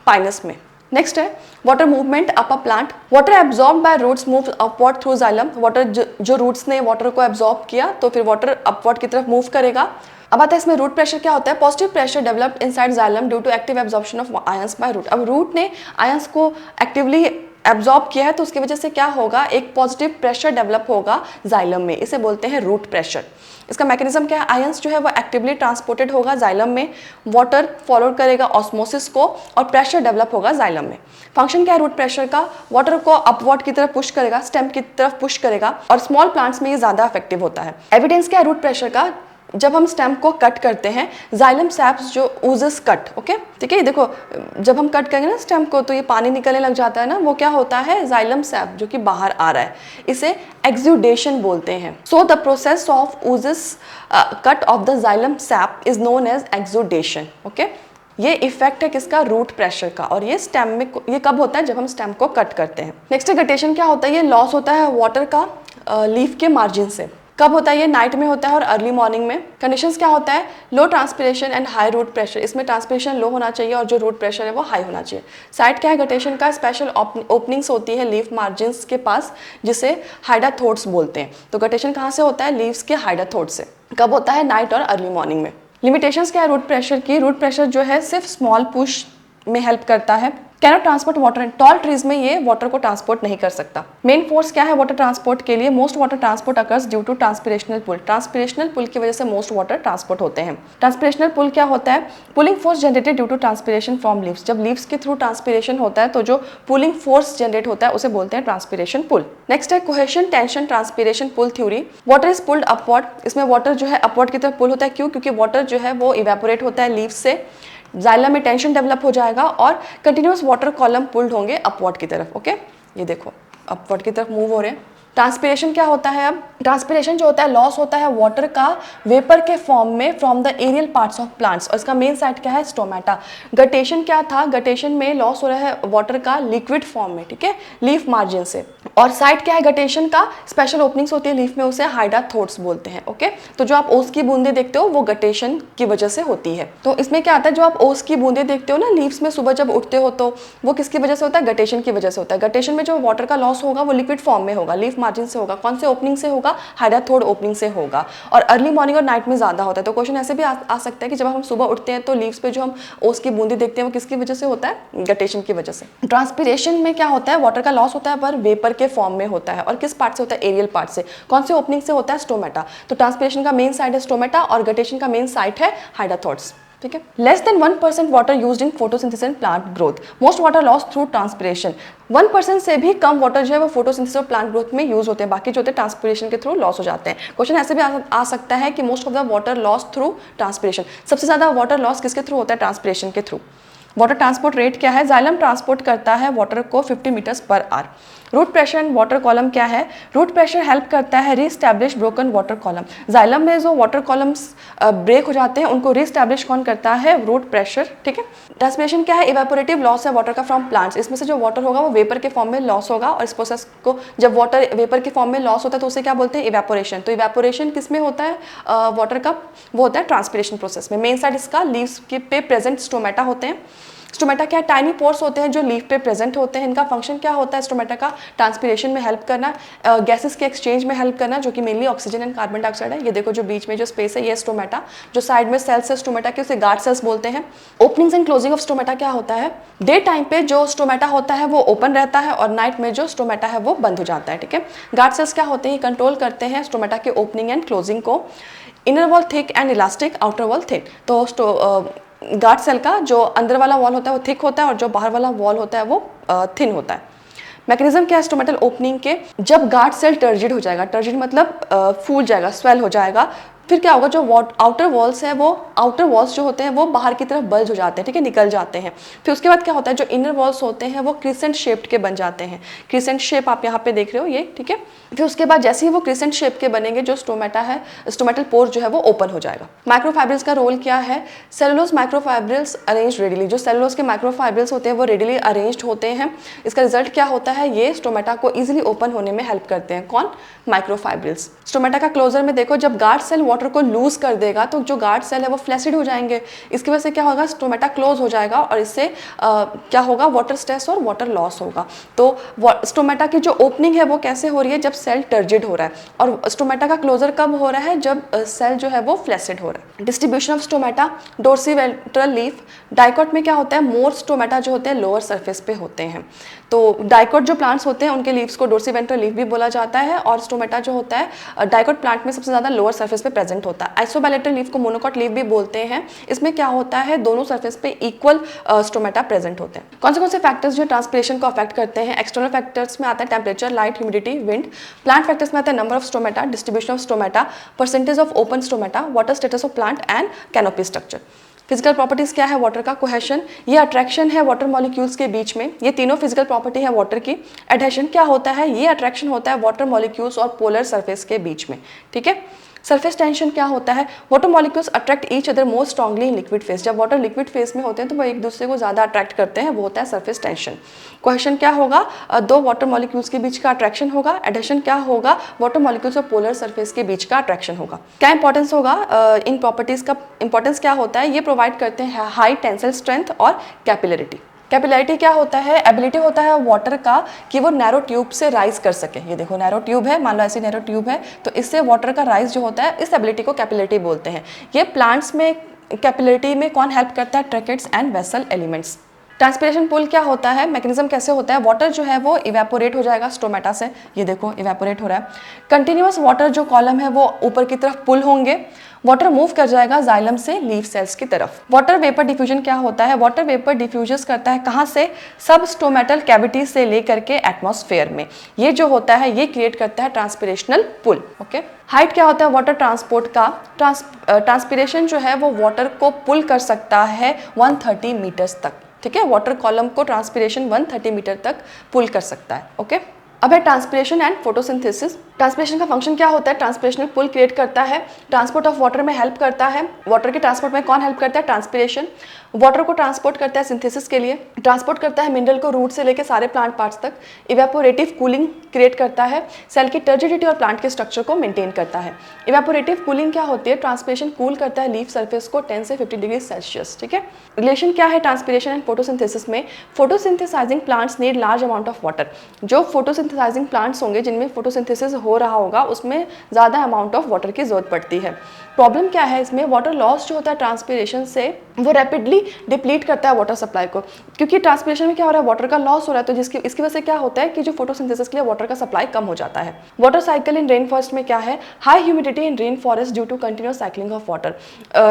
पाइनस में। नेक्स्ट है water movement up a plant. Water absorb by roots move upward through xylem. Water जो रूट्स ने वाटर को एब्जॉर्ब किया तो फिर वाटर अपवर्ड की तरफ मूव करेगा। अब आता है इसमें रूट प्रेशर क्या होता है? Positive pressure developed inside xylem due to active absorption of ions by root. अब रूट ने आयंस को एक्टिवली एब्जॉर्ब किया है तो उसकी वजह से क्या होगा? एक पॉजिटिव प्रेशर डेवलप होगा जाइलम में, इसे बोलते हैं रूट प्रेशर। इसका मैकेनिज्म क्या है? आयंस जो है वो एक्टिवली ट्रांसपोर्टेड होगा जाइलम में, वाटर फॉलो करेगा ऑस्मोसिस को और प्रेशर डेवलप होगा जाइलम में। फंक्शन क्या है रूट प्रेशर का? वाटर को अपवर्ड की तरफ पुश करेगा, स्टेम की तरफ पुश करेगा, और स्मॉल प्लांट्स में ये ज्यादा इफेक्टिव होता है। एविडेंस क्या है रूट प्रेशर का? जब हम स्टेम को कट करते हैं, जाइलम सैप्स जो ऊजेस कट, ओके ठीक है। देखो जब हम कट करेंगे ना स्टेम को तो ये पानी निकलने लग जाता है ना, वो क्या होता है? जाइलम सैप जो कि बाहर आ रहा है, इसे एक्सुडेशन बोलते हैं। So the process of oozes cut of the xylem sap is known as exudation. Okay ये इफेक्ट है किसका? रूट प्रेशर का, और ये स्टेम में ये कब होता है? जब हम स्टेम को कट करते हैं। नेक्स्ट गटेशन क्या होता है? ये लॉस होता है वाटर का लीफ के मार्जिन से। कब होता है? ये नाइट में होता है और अर्ली मॉर्निंग में। कंडीशंस क्या होता है? Low transpiration and high root pressure, इसमें ट्रांसपिरेशन लो होना चाहिए और जो रूट प्रेशर है वो हाई होना चाहिए। साइट क्या है गटेशन का? स्पेशल ओपनिंग्स होती है लीफ मार्जिन्स के पास जिसे हाइडाथोड्स बोलते हैं। तो गटेशन कहाँ से होता है? लीव्स के हाइडाथोड से। कब होता है? नाइट और अर्ली मॉर्निंग में। लिमिटेशंस क्या है रूट प्रेशर की? रूट प्रेशर जो है सिर्फ स्मॉल पुश में हेल्प करता है। Cannot transport water in tall trees में ये वाटर को ट्रांसपोर्ट नहीं कर सकता। मेन फोर्स क्या है वाटर ट्रांसपोर्ट के लिए? Most water transport occurs due to transpirational pull. Transpirational pull की वजह से मोस्ट वाटर ट्रांसपोर्ट होते हैं। ट्रांसपिरेशनल पुल क्या होता है? Pulling force generated due to transpiration from leaves. जब लीव्स के थ्रू ट्रांसपिरेशन होता है तो जो पुलिंग फोर्स जनरेट होता है उसे बोलते हैं ट्रांसपिरेशन पुल। नेक्स्ट है cohesion tension transpiration pull theory. Water is pulled upward, इसमें वाटर जो है अपवर्ड की तरफ पुल होता है। क्यों? क्योंकि वाटर जो है वो इवेपोरेट होता है लीव्स से, जाइलम में टेंशन डेवलप हो जाएगा और कंटिन्यूअस वाटर कॉलम पुल्ड होंगे अपवर्ड की तरफ। ओके ये देखो अपवर्ड की तरफ मूव हो रहे हैं। ट्रांसपिरेशन क्या होता है? अब ट्रांसपिरेशन जो होता है लॉस होता है वाटर का वेपर के फॉर्म में from the aerial parts of plants, और इसका मेन साइट क्या है? स्टोमेटा। गटेशन क्या था? गटेशन में लॉस हो रहा है वाटर का लिक्विड फॉर्म में, ठीक है, लीफ मार्जिन से। और साइट क्या है गटेशन का? स्पेशल ओपनिंग्स होती है लीफ में, उसे हाइडाथोड्स बोलते हैं। ओके तो जो आप ओस की बूंदे देखते हो वो गटेशन की वजह से होती है। तो इसमें क्या आता है? जो आप ओस की बूंदे देखते हो ना लीव्स में सुबह जब उठते हो तो वो किसकी वजह से होता है? गटेशन की वजह से होता है। गटेशन में जो वाटर का लॉस होगा वो लिक्विड फॉर्म में होगा, लीफ मार्जिन से होगा। कौन से ओपनिंग से होगा? हाइडाथोड ओपनिंग से होगा। और अर्ली मॉर्निंग और नाइट में ज्यादा होता है। तो क्वेश्चन ऐसे भी आ सकता है कि जब हम सुबह उठते हैं तो लीव्स पे जो हम ओस की बूंदी देखते हैं वो किसकी वजह से होता है? गटेशन की वजह से। ट्रांसपिरेशन में क्या होता है? वाटर का लॉस होता है पर वेपर के फॉर्म में होता है। और किस पार्ट से होता है? एरियल पार्ट से। कौन से ओपनिंग से होता है? स्टोमेटा। तो ट्रांसपिरेशन का मेन साइट है स्टोमेटा और गटेशन का मेन साइट है हाइडाथोड्स। ठीक है। Less than 1% water used in photosynthesis and plant growth, most water loss through transpiration. 1% से भी कम वाटर जो है वो फोटोसिंथेसिस और प्लांट ग्रोथ में यूज होते हैं, बाकी जो होते हैं ट्रांसपिरेशन के थ्रू लॉस हो जाते हैं। क्वेश्चन ऐसे भी आ सकता है कि most of the water loss through transpiration, सबसे ज्यादा वाटर लॉस किसके थ्रू होता है? ट्रांसपिरेशन के थ्रू। वाटर ट्रांसपोर्ट रेट क्या है? जाइलम ट्रांसपोर्ट करता है वाटर को 50 metres per hour. Root pressure and water column क्या है? रूट प्रेशर हेल्प करता है reestablish broken water column. Xylem में जो वाटर कॉलम्स ब्रेक हो जाते हैं उनको रीस्टैब्लिश कौन करता है? Root pressure. ठीक है। ट्रांसपिरेशन क्या है? इवेपोरेटिव लॉस है वाटर का फ्रॉम प्लांट्स। इसमें से जो वाटर होगा वो वेपर के फॉर्म में लॉस होगा, और इस प्रोसेस को जब वाटर वेपर के फॉर्म में लॉस होता है तो उसे क्या बोलते हैं? इवेपोरेशन। तो इवेपोरेशन किस में होता है वाटर का? वो होता है ट्रांसपिरेशन प्रोसेस में। मेन साइड इसका लीव्स के पे प्रेजेंट स्टोमेटा होते हैं। स्टोमेटा क्या? टाइनी पोर्स होते हैं जो लीफ पे प्रेजेंट होते हैं। इनका फंक्शन क्या होता है स्टोमेटा का? ट्रांसपिरेशन में हेल्प करना, गैसेस के एक्सचेंज में हेल्प करना, जो कि mainly oxygen and carbon dioxide है। ये देखो जो बीच में जो स्पेस है ये स्टोमेटा, जो साइड में सेल्स है स्टोमेटा के उसे गार्ड सेल्स बोलते हैं। Openings and closing of stomata क्या होता है? डे टाइम पे जो स्टोमेटा होता है वो ओपन रहता है और नाइट में जो स्टोमेटा है वो बंद हो जाता है। ठीक है। गार्ड सेल्स क्या होते हैं? कंट्रोल करते हैं स्टोमेटा के ओपनिंग एंड क्लोजिंग को। Inner wall thick and elastic, outer wall thick. तो गार्ड सेल का जो अंदर वाला वॉल होता है वो थिक होता है और जो बाहर वाला वॉल होता है वो थिन होता है। मैकेनिज्म क्या है स्टोमेटल ओपनिंग के? जब गार्ड सेल टर्जिड हो जाएगा, टर्जिड मतलब फूल जाएगा, स्वेल हो जाएगा, फिर क्या होगा? जो आउटर वॉल्स है वो आउटर वॉल्स जो होते हैं वो बाहर की तरफ बल्ज हो जाते हैं। ठीक है, निकल जाते हैं। फिर उसके बाद क्या होता है? जो इनर वॉल्स होते हैं वो क्रिसेंट शेप्ड के बन जाते हैं। क्रिसेंट शेप आप यहाँ पे देख रहे हो ये। ठीक है। फिर उसके बाद जैसे ही वो क्रिसेंट शेप के बनेंगे जो स्टोमेटा है, स्टोमेटल पोर जो है वो ओपन हो जाएगा। माइक्रोफाइब्रिल्स का रोल क्या है? Cellulose microfibrils arrange readily. जो सेलुलोज के माइक्रोफाइब्रिल्स होते हैं वो रेडिली अरेंज्ड होते हैं। इसका रिजल्ट क्या होता है? ये स्टोमेटा को इजिली ओपन होने में हेल्प करते हैं। कौन? माइक्रोफाइब्रिल्स। स्टोमेटा का क्लोजर में देखो, जब गार्ड सेल वाटर को लूज कर देगा तो जो गार्ड सेल है वो फ्लैसिड हो जाएंगे। इसकी वजह से क्या होगा? स्टोमेटा क्लोज हो जाएगा और इससे क्या होगा? वाटर स्ट्रेस और वाटर लॉस होगा। तो स्टोमेटा की जो ओपनिंग है वो कैसे हो रही है? जब सेल टर्जिड हो रहा है। और स्टोमेटा का क्लोजर कब हो रहा है? जब सेल जो है वो फ्लैसिड हो रहा है। Distribution of stomata, dorsiventral leaf. Dicot में क्या होता है? मोर स्टोमेटा जो होते हैं लोअर सरफेस पे होते हैं। तो डाइकोट जो प्लांट्स होते हैं उनके लीव्स को डोर्सीवेंट्रल लीफ भी बोला जाता है, और स्टोमेटा जो होता है डाइकोट प्लांट में सबसे ज्यादा लोअर सरफेस पे प्रेजेंट होता है। आइसोबाइलेटरल लीफ को मोनोकॉट लीफ भी बोलते हैं। इसमें क्या होता है? दोनों सरफेस पे इक्वल स्टोमेटा प्रेजेंट होते हैं। कौन से फैक्टर्स जो ट्रांसपिरेशन को अफेक्ट करते हैं? एक्सटर्नल फैक्टर्स में आता है temperature, light, humidity, wind. Plant factors में आता है number of stomata, distribution of stomata, percentage of open stomata, water status of plant and canopy structure. Physical properties क्या है वाटर का? कोहेशन, ये अट्रैक्शन है वाटर मॉलिक्यूल्स के बीच में। ये तीनों फिजिकल प्रॉपर्टी है वाटर की। एडहेशन क्या होता है? ये अट्रैक्शन होता है वाटर मॉलिक्यूल्स और पोलर सरफेस के बीच में। ठीक है। सरफेस टेंशन क्या होता है? Water molecules attract each other more strongly in liquid phase. जब वाटर लिक्विड फेस में होते हैं तो वो एक दूसरे को ज्यादा अट्रैक्ट करते हैं, वो होता है सरफेस टेंशन। कोहेशन क्या होगा? दो वाटर मॉलिक्यूल्स के बीच का अट्रैक्शन होगा। एडहेशन क्या होगा? वाटर मॉलिक्यूल्स और पोलर सरफेस के बीच का अट्रैक्शन होगा। क्या इंपॉर्टेंस होगा? इन प्रॉपर्टीज का इंपॉर्टेंस क्या होता है? ये प्रोवाइड करते हैं हाई टेंसाइल स्ट्रेंथ और कैपिलरिटी। कैपिलरिटी क्या होता है? एबिलिटी होता है वाटर का कि वो नैरो ट्यूब से राइज कर सके। ये देखो नैरो ट्यूब है, मान लो ऐसी नैरो ट्यूब है, तो इससे वाटर का राइज जो होता है, इस एबिलिटी को कैपिलरिटी बोलते हैं। ये प्लांट्स में कैपिलरिटी में कौन हेल्प करता है? Tracheids and vessel elements. Transpiration pull क्या होता है? मैकेनिज्म कैसे होता है? वाटर जो है वो इवेपोरेट हो जाएगा स्टोमेटा से। ये देखो इवेपोरेट हो रहा है। कंटिन्यूअस वाटर जो कॉलम है वो ऊपर की तरफ पुल होंगे। वाटर मूव कर जाएगा जाइलम से लीफ सेल्स की तरफ। वाटर वेपर डिफ्यूजन क्या होता है? वाटर वेपर डिफ्यूजन करता है कहाँ से? सब स्टोमेटल कैविटी से लेकर के एटमॉस्फेयर में। ये जो होता है ये क्रिएट करता है ट्रांसपिरेशनल पुल। ओके। हाइट क्या होता है वाटर ट्रांसपोर्ट का? ट्रांसपिरेशन जो है वो वाटर को पुल कर सकता है 130 मीटर्स तक। ठीक है। वाटर कॉलम को ट्रांसपिरेशन 130 मीटर तक पुल कर सकता है। ओके। अब है ट्रांसपिरेशन एंड फोटोसिंथेसिस। ट्रांसपिरेशन का फंक्शन क्या होता है? ट्रांसपिरेशनल पुल क्रिएट करता है, ट्रांसपोर्ट ऑफ वाटर में हेल्प करता है। वाटर के ट्रांसपोर्ट में कौन हेल्प करता है? ट्रांसपिरेशन। वाटर को ट्रांसपोर्ट करता है सिंथेसिस के लिए, ट्रांसपोर्ट करता है मिनरल को रूट से लेकर सारे प्लांट पार्ट्स तक। इवेपोरेटिव कूलिंग क्रिएट करता है, सेल की टर्जिडिटी और प्लांट के स्ट्रक्चर को मेंटेन करता है। इवेपोरेटिव कूलिंग क्या होती है? ट्रांसपिरेशन कूल करता है लीफ सरफेस को 10 से 50 डिग्री सेल्सियस। ठीक है। रिलेशन क्या है ट्रांसपिरेशन एंड फोटोसिंथेसिस में? Photosynthesising plants need large amount of water. जो फोटोसिंथेसाइजिंग प्लांट्स होंगे जिनमें फोटोसिंथेसिस हो रहा होगा उसमें ज़्यादा अमाउंट ऑफ वाटर की ज़रूरत पड़ती है। प्रॉब्लम क्या है इसमें, वाटर लॉस जो होता है ट्रांसपिरेशन से वो रैपिडली डिप्लीट करता है वाटर सप्लाई को, क्योंकि ट्रांसपिरेशन में क्या हो रहा है, वाटर का लॉस हो रहा है, तो इसकी वजह से क्या होता है कि जो फोटोसिंथेसिस के लिए वाटर का सप्लाई कम हो जाता है। Water cycle in rain forest में क्या है, high humidity in rain forest due to continuous cycling of water.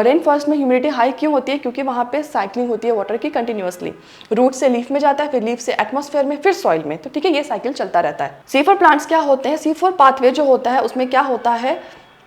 Rain forest में ह्यूमिडिटी हाई क्यों होती है, क्योंकि वहाँ पे साइक्लिंग होती है वाटर की कंटिन्यूअसली, रूट से लीफ में जाता है, फिर लीफ से एटमॉस्फेयर में, फिर सॉइल में, तो ठीक है, ये साइकिल चलता रहता है। C4 प्लांट्स क्या होते हैं, C4 पाथवे जो होता है उसमें क्या होता है,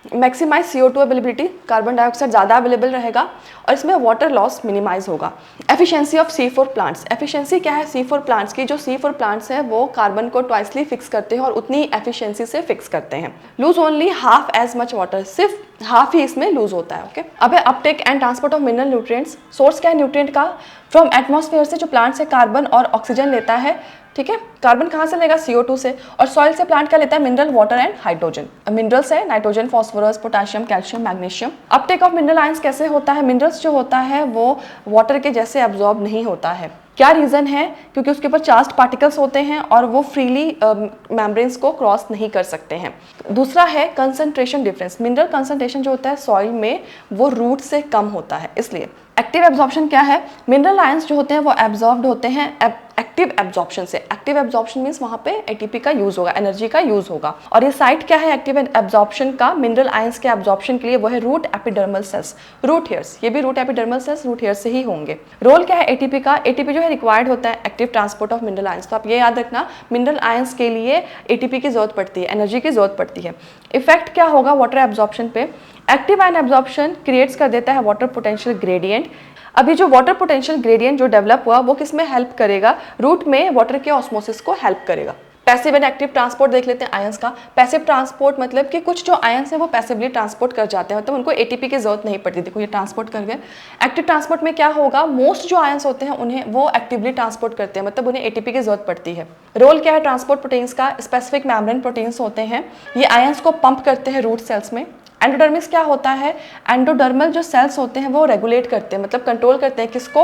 maximise CO2 availability, carbon dioxide ज़्यादा अवेलेबल रहेगा और इसमें वाटर लॉस मिनिमाइज होगा। Efficiency of C4 plants, efficiency क्या है C4 प्लांट्स की, जो C4 प्लांट्स हैं वो कार्बन को ट्वाइसली फिक्स करते हैं और उतनी एफिशिएंसी से फिक्स करते हैं। Lose only half as much water, सिर्फ हाफ ही इसमें लूज होता है। ओके, अब है uptake and transport of mineral nutrients. Source क्या है न्यूट्रिएंट का, फ्रॉम एटमॉस्फेयर से जो प्लांट से कार्बन और ऑक्सीजन लेता है, ठीक है, कार्बन कहाँ से लेगा, CO2 से, और सॉइल से प्लांट क्या लेता है, mineral water and hydrogen. Minerals है nitrogen, phosphorus, potassium, calcium, magnesium. Uptake of mineral ions कैसे होता है, मिनरल्स जो होता है वो वाटर के जैसे एब्जॉर्ब नहीं होता है। क्या रीज़न है, क्योंकि उसके ऊपर चार्ज्ड पार्टिकल्स होते हैं और वो फ्रीली मेम्ब्रेन्स को क्रॉस नहीं कर सकते हैं। दूसरा है कंसंट्रेशन डिफरेंस, मिनरल कंसंट्रेशन जो होता है सॉइल में वो रूट से कम होता है, इसलिए। एक्टिव एब्जॉर्प्शन क्या है, मिनरल आयंस जो होते हैं वो एब्जॉर्ब्ड होते हैं एक्टिव एब्जॉर्प्शन से। एक्टिव एब्जॉर्प्शन मींस वहाँ पे ATP का यूज होगा, एनर्जी का यूज होगा। और ये साइट क्या है एक्टिव एब्जॉर्प्शन का, मिनरल आयंस के एब्जॉर्प्शन के लिए, वो है root epidermal cells, root hairs. ये भी root epidermal cells root hairs से ही होंगे। रोल क्या है ATP का, ATP जो है रिक्वायर्ड होता है active transport of mineral ions. तो आप ये याद रखना, मिनरल आयंस के लिए ATP की जरूरत पड़ती है, एनर्जी की जरूरत पड़ती है। इफेक्ट क्या होगा वाटर एब्जॉर्प्शन पे, एक्टिव आयन एब्जॉर्प्शन क्रिएट्स कर देता है वाटर पोटेंशियल ग्रेडियंट। अभी जो वाटर पोटेंशियल ग्रेडियंट जो डेवलप हुआ वो किस में हेल्प करेगा, रूट में वाटर के ऑस्मोसिस को हेल्प करेगा। पैसिव एंड एक्टिव ट्रांसपोर्ट देख लेते हैं आयंस का। पैसिव ट्रांसपोर्ट मतलब कि कुछ जो आयंस हैं वो पैसिवली ट्रांसपोर्ट कर जाते हैं, मतलब उनको ATP की जरूरत नहीं पड़ती, देखो ये ट्रांसपोर्ट कर गए। एक्टिव ट्रांसपोर्ट में क्या होगा, मोस्ट जो आयंस होते हैं उन्हें वो एक्टिवली ट्रांसपोर्ट करते हैं, मतलब उन्हें ATP की जरूरत पड़ती है। रोल क्या है ट्रांसपोर्ट प्रोटीन्स का, स्पेसिफिक मेम्ब्रेन प्रोटीन्स होते हैं, ये आयंस को पंप करते हैं रूट सेल्स में। एंडोडर्मिस क्या होता है, एंडोडर्मल जो सेल्स होते हैं वो रेगुलेट करते हैं, मतलब कंट्रोल करते हैं किसको,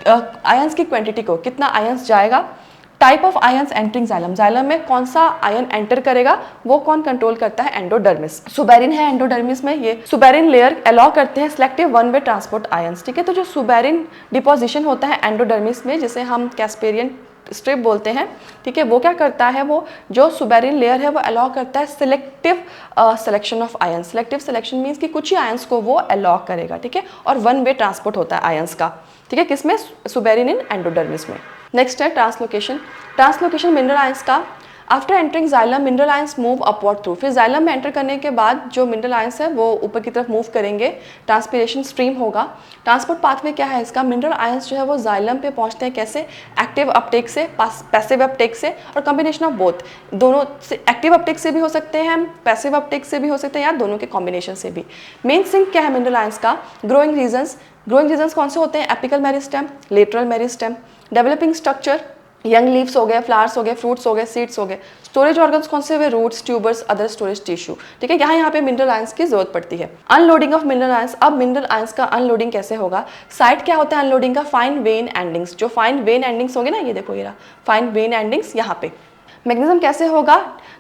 आयंस की क्वांटिटी को, कितना आयंस जाएगा। Type of ions entering xylem, xylem में कौन सा आयन एंटर करेगा वो कौन कंट्रोल करता है, एंडोडर्मिस। सुबेरिन है एंडोडर्मिस में, ये सुबेरिन लेयर अलाउ करते हैं selective one way transport ions, ठीक है। तो जो सुबेरिन डिपोजिशन होता है एंडोडर्मिस में, जिसे हम कैस्पेरियन स्ट्रिप बोलते हैं, ठीक है, वो क्या करता है, वो जो सुबेरिन लेयर है वो अलाउ करता है selective selection of ions. Selective selection means कि कुछ ही आयंस को वो अलाउ करेगा, ठीक है, और वन वे ट्रांसपोर्ट होता है आयंस का, ठीक है, किसमें, सुबेरिन इन एंडोडर्मिस में। नेक्स्ट है ट्रांसलोकेशन। ट्रांसलोकेशन मिनरल आयंस का, after entering xylem mineral ions move upward through, फिर जाइलम में एंटर करने के बाद जो मिनरल आयंस है वो ऊपर की तरफ मूव करेंगे, ट्रांसपिरेशन स्ट्रीम होगा। ट्रांसपोर्ट पाथवे क्या है इसका, मिनरल आयंस जो है वो जाइलम पे पहुंचते हैं कैसे, एक्टिव अपटेक से, पैसिव अपटेक से, और कॉम्बिनेशन ऑफ बोथ, दोनों से, एक्टिव अपटेक से भी हो सकते हैं, पैसिव अपटेक से भी हो सकते हैं, या दोनों के कॉम्बिनेशन से भी। मेन सिंक क्या है मिनरल आयंस का, ग्रोइंग रीजन्स। ग्रोइंग रीजन्स कौन से होते हैं, apical meristem, lateral meristem. Developing structure, young leaves हो गए, फ्लावर्स हो गए, फ्रूट्स हो गए, सीड्स हो गए। स्टोरेज ऑर्गन्स कौन से हुए, roots, tubers, other storage tissue, ठीक है, यहाँ पे मिनरल आयंस की जरूरत पड़ती है। अनलोडिंग ऑफ मिनरल आयंस, अब मिनरल आयंस का अनलोडिंग कैसे होगा, साइट क्या होता है अनलोडिंग का, फाइन वेन एंडिंग्स। जो फाइन वेन एंडिंग्स होंगे ना, ये देखो ये रहा फाइन वेन एंडिंग्स यहाँ पे। मैग्नीज्म कैसे होगा,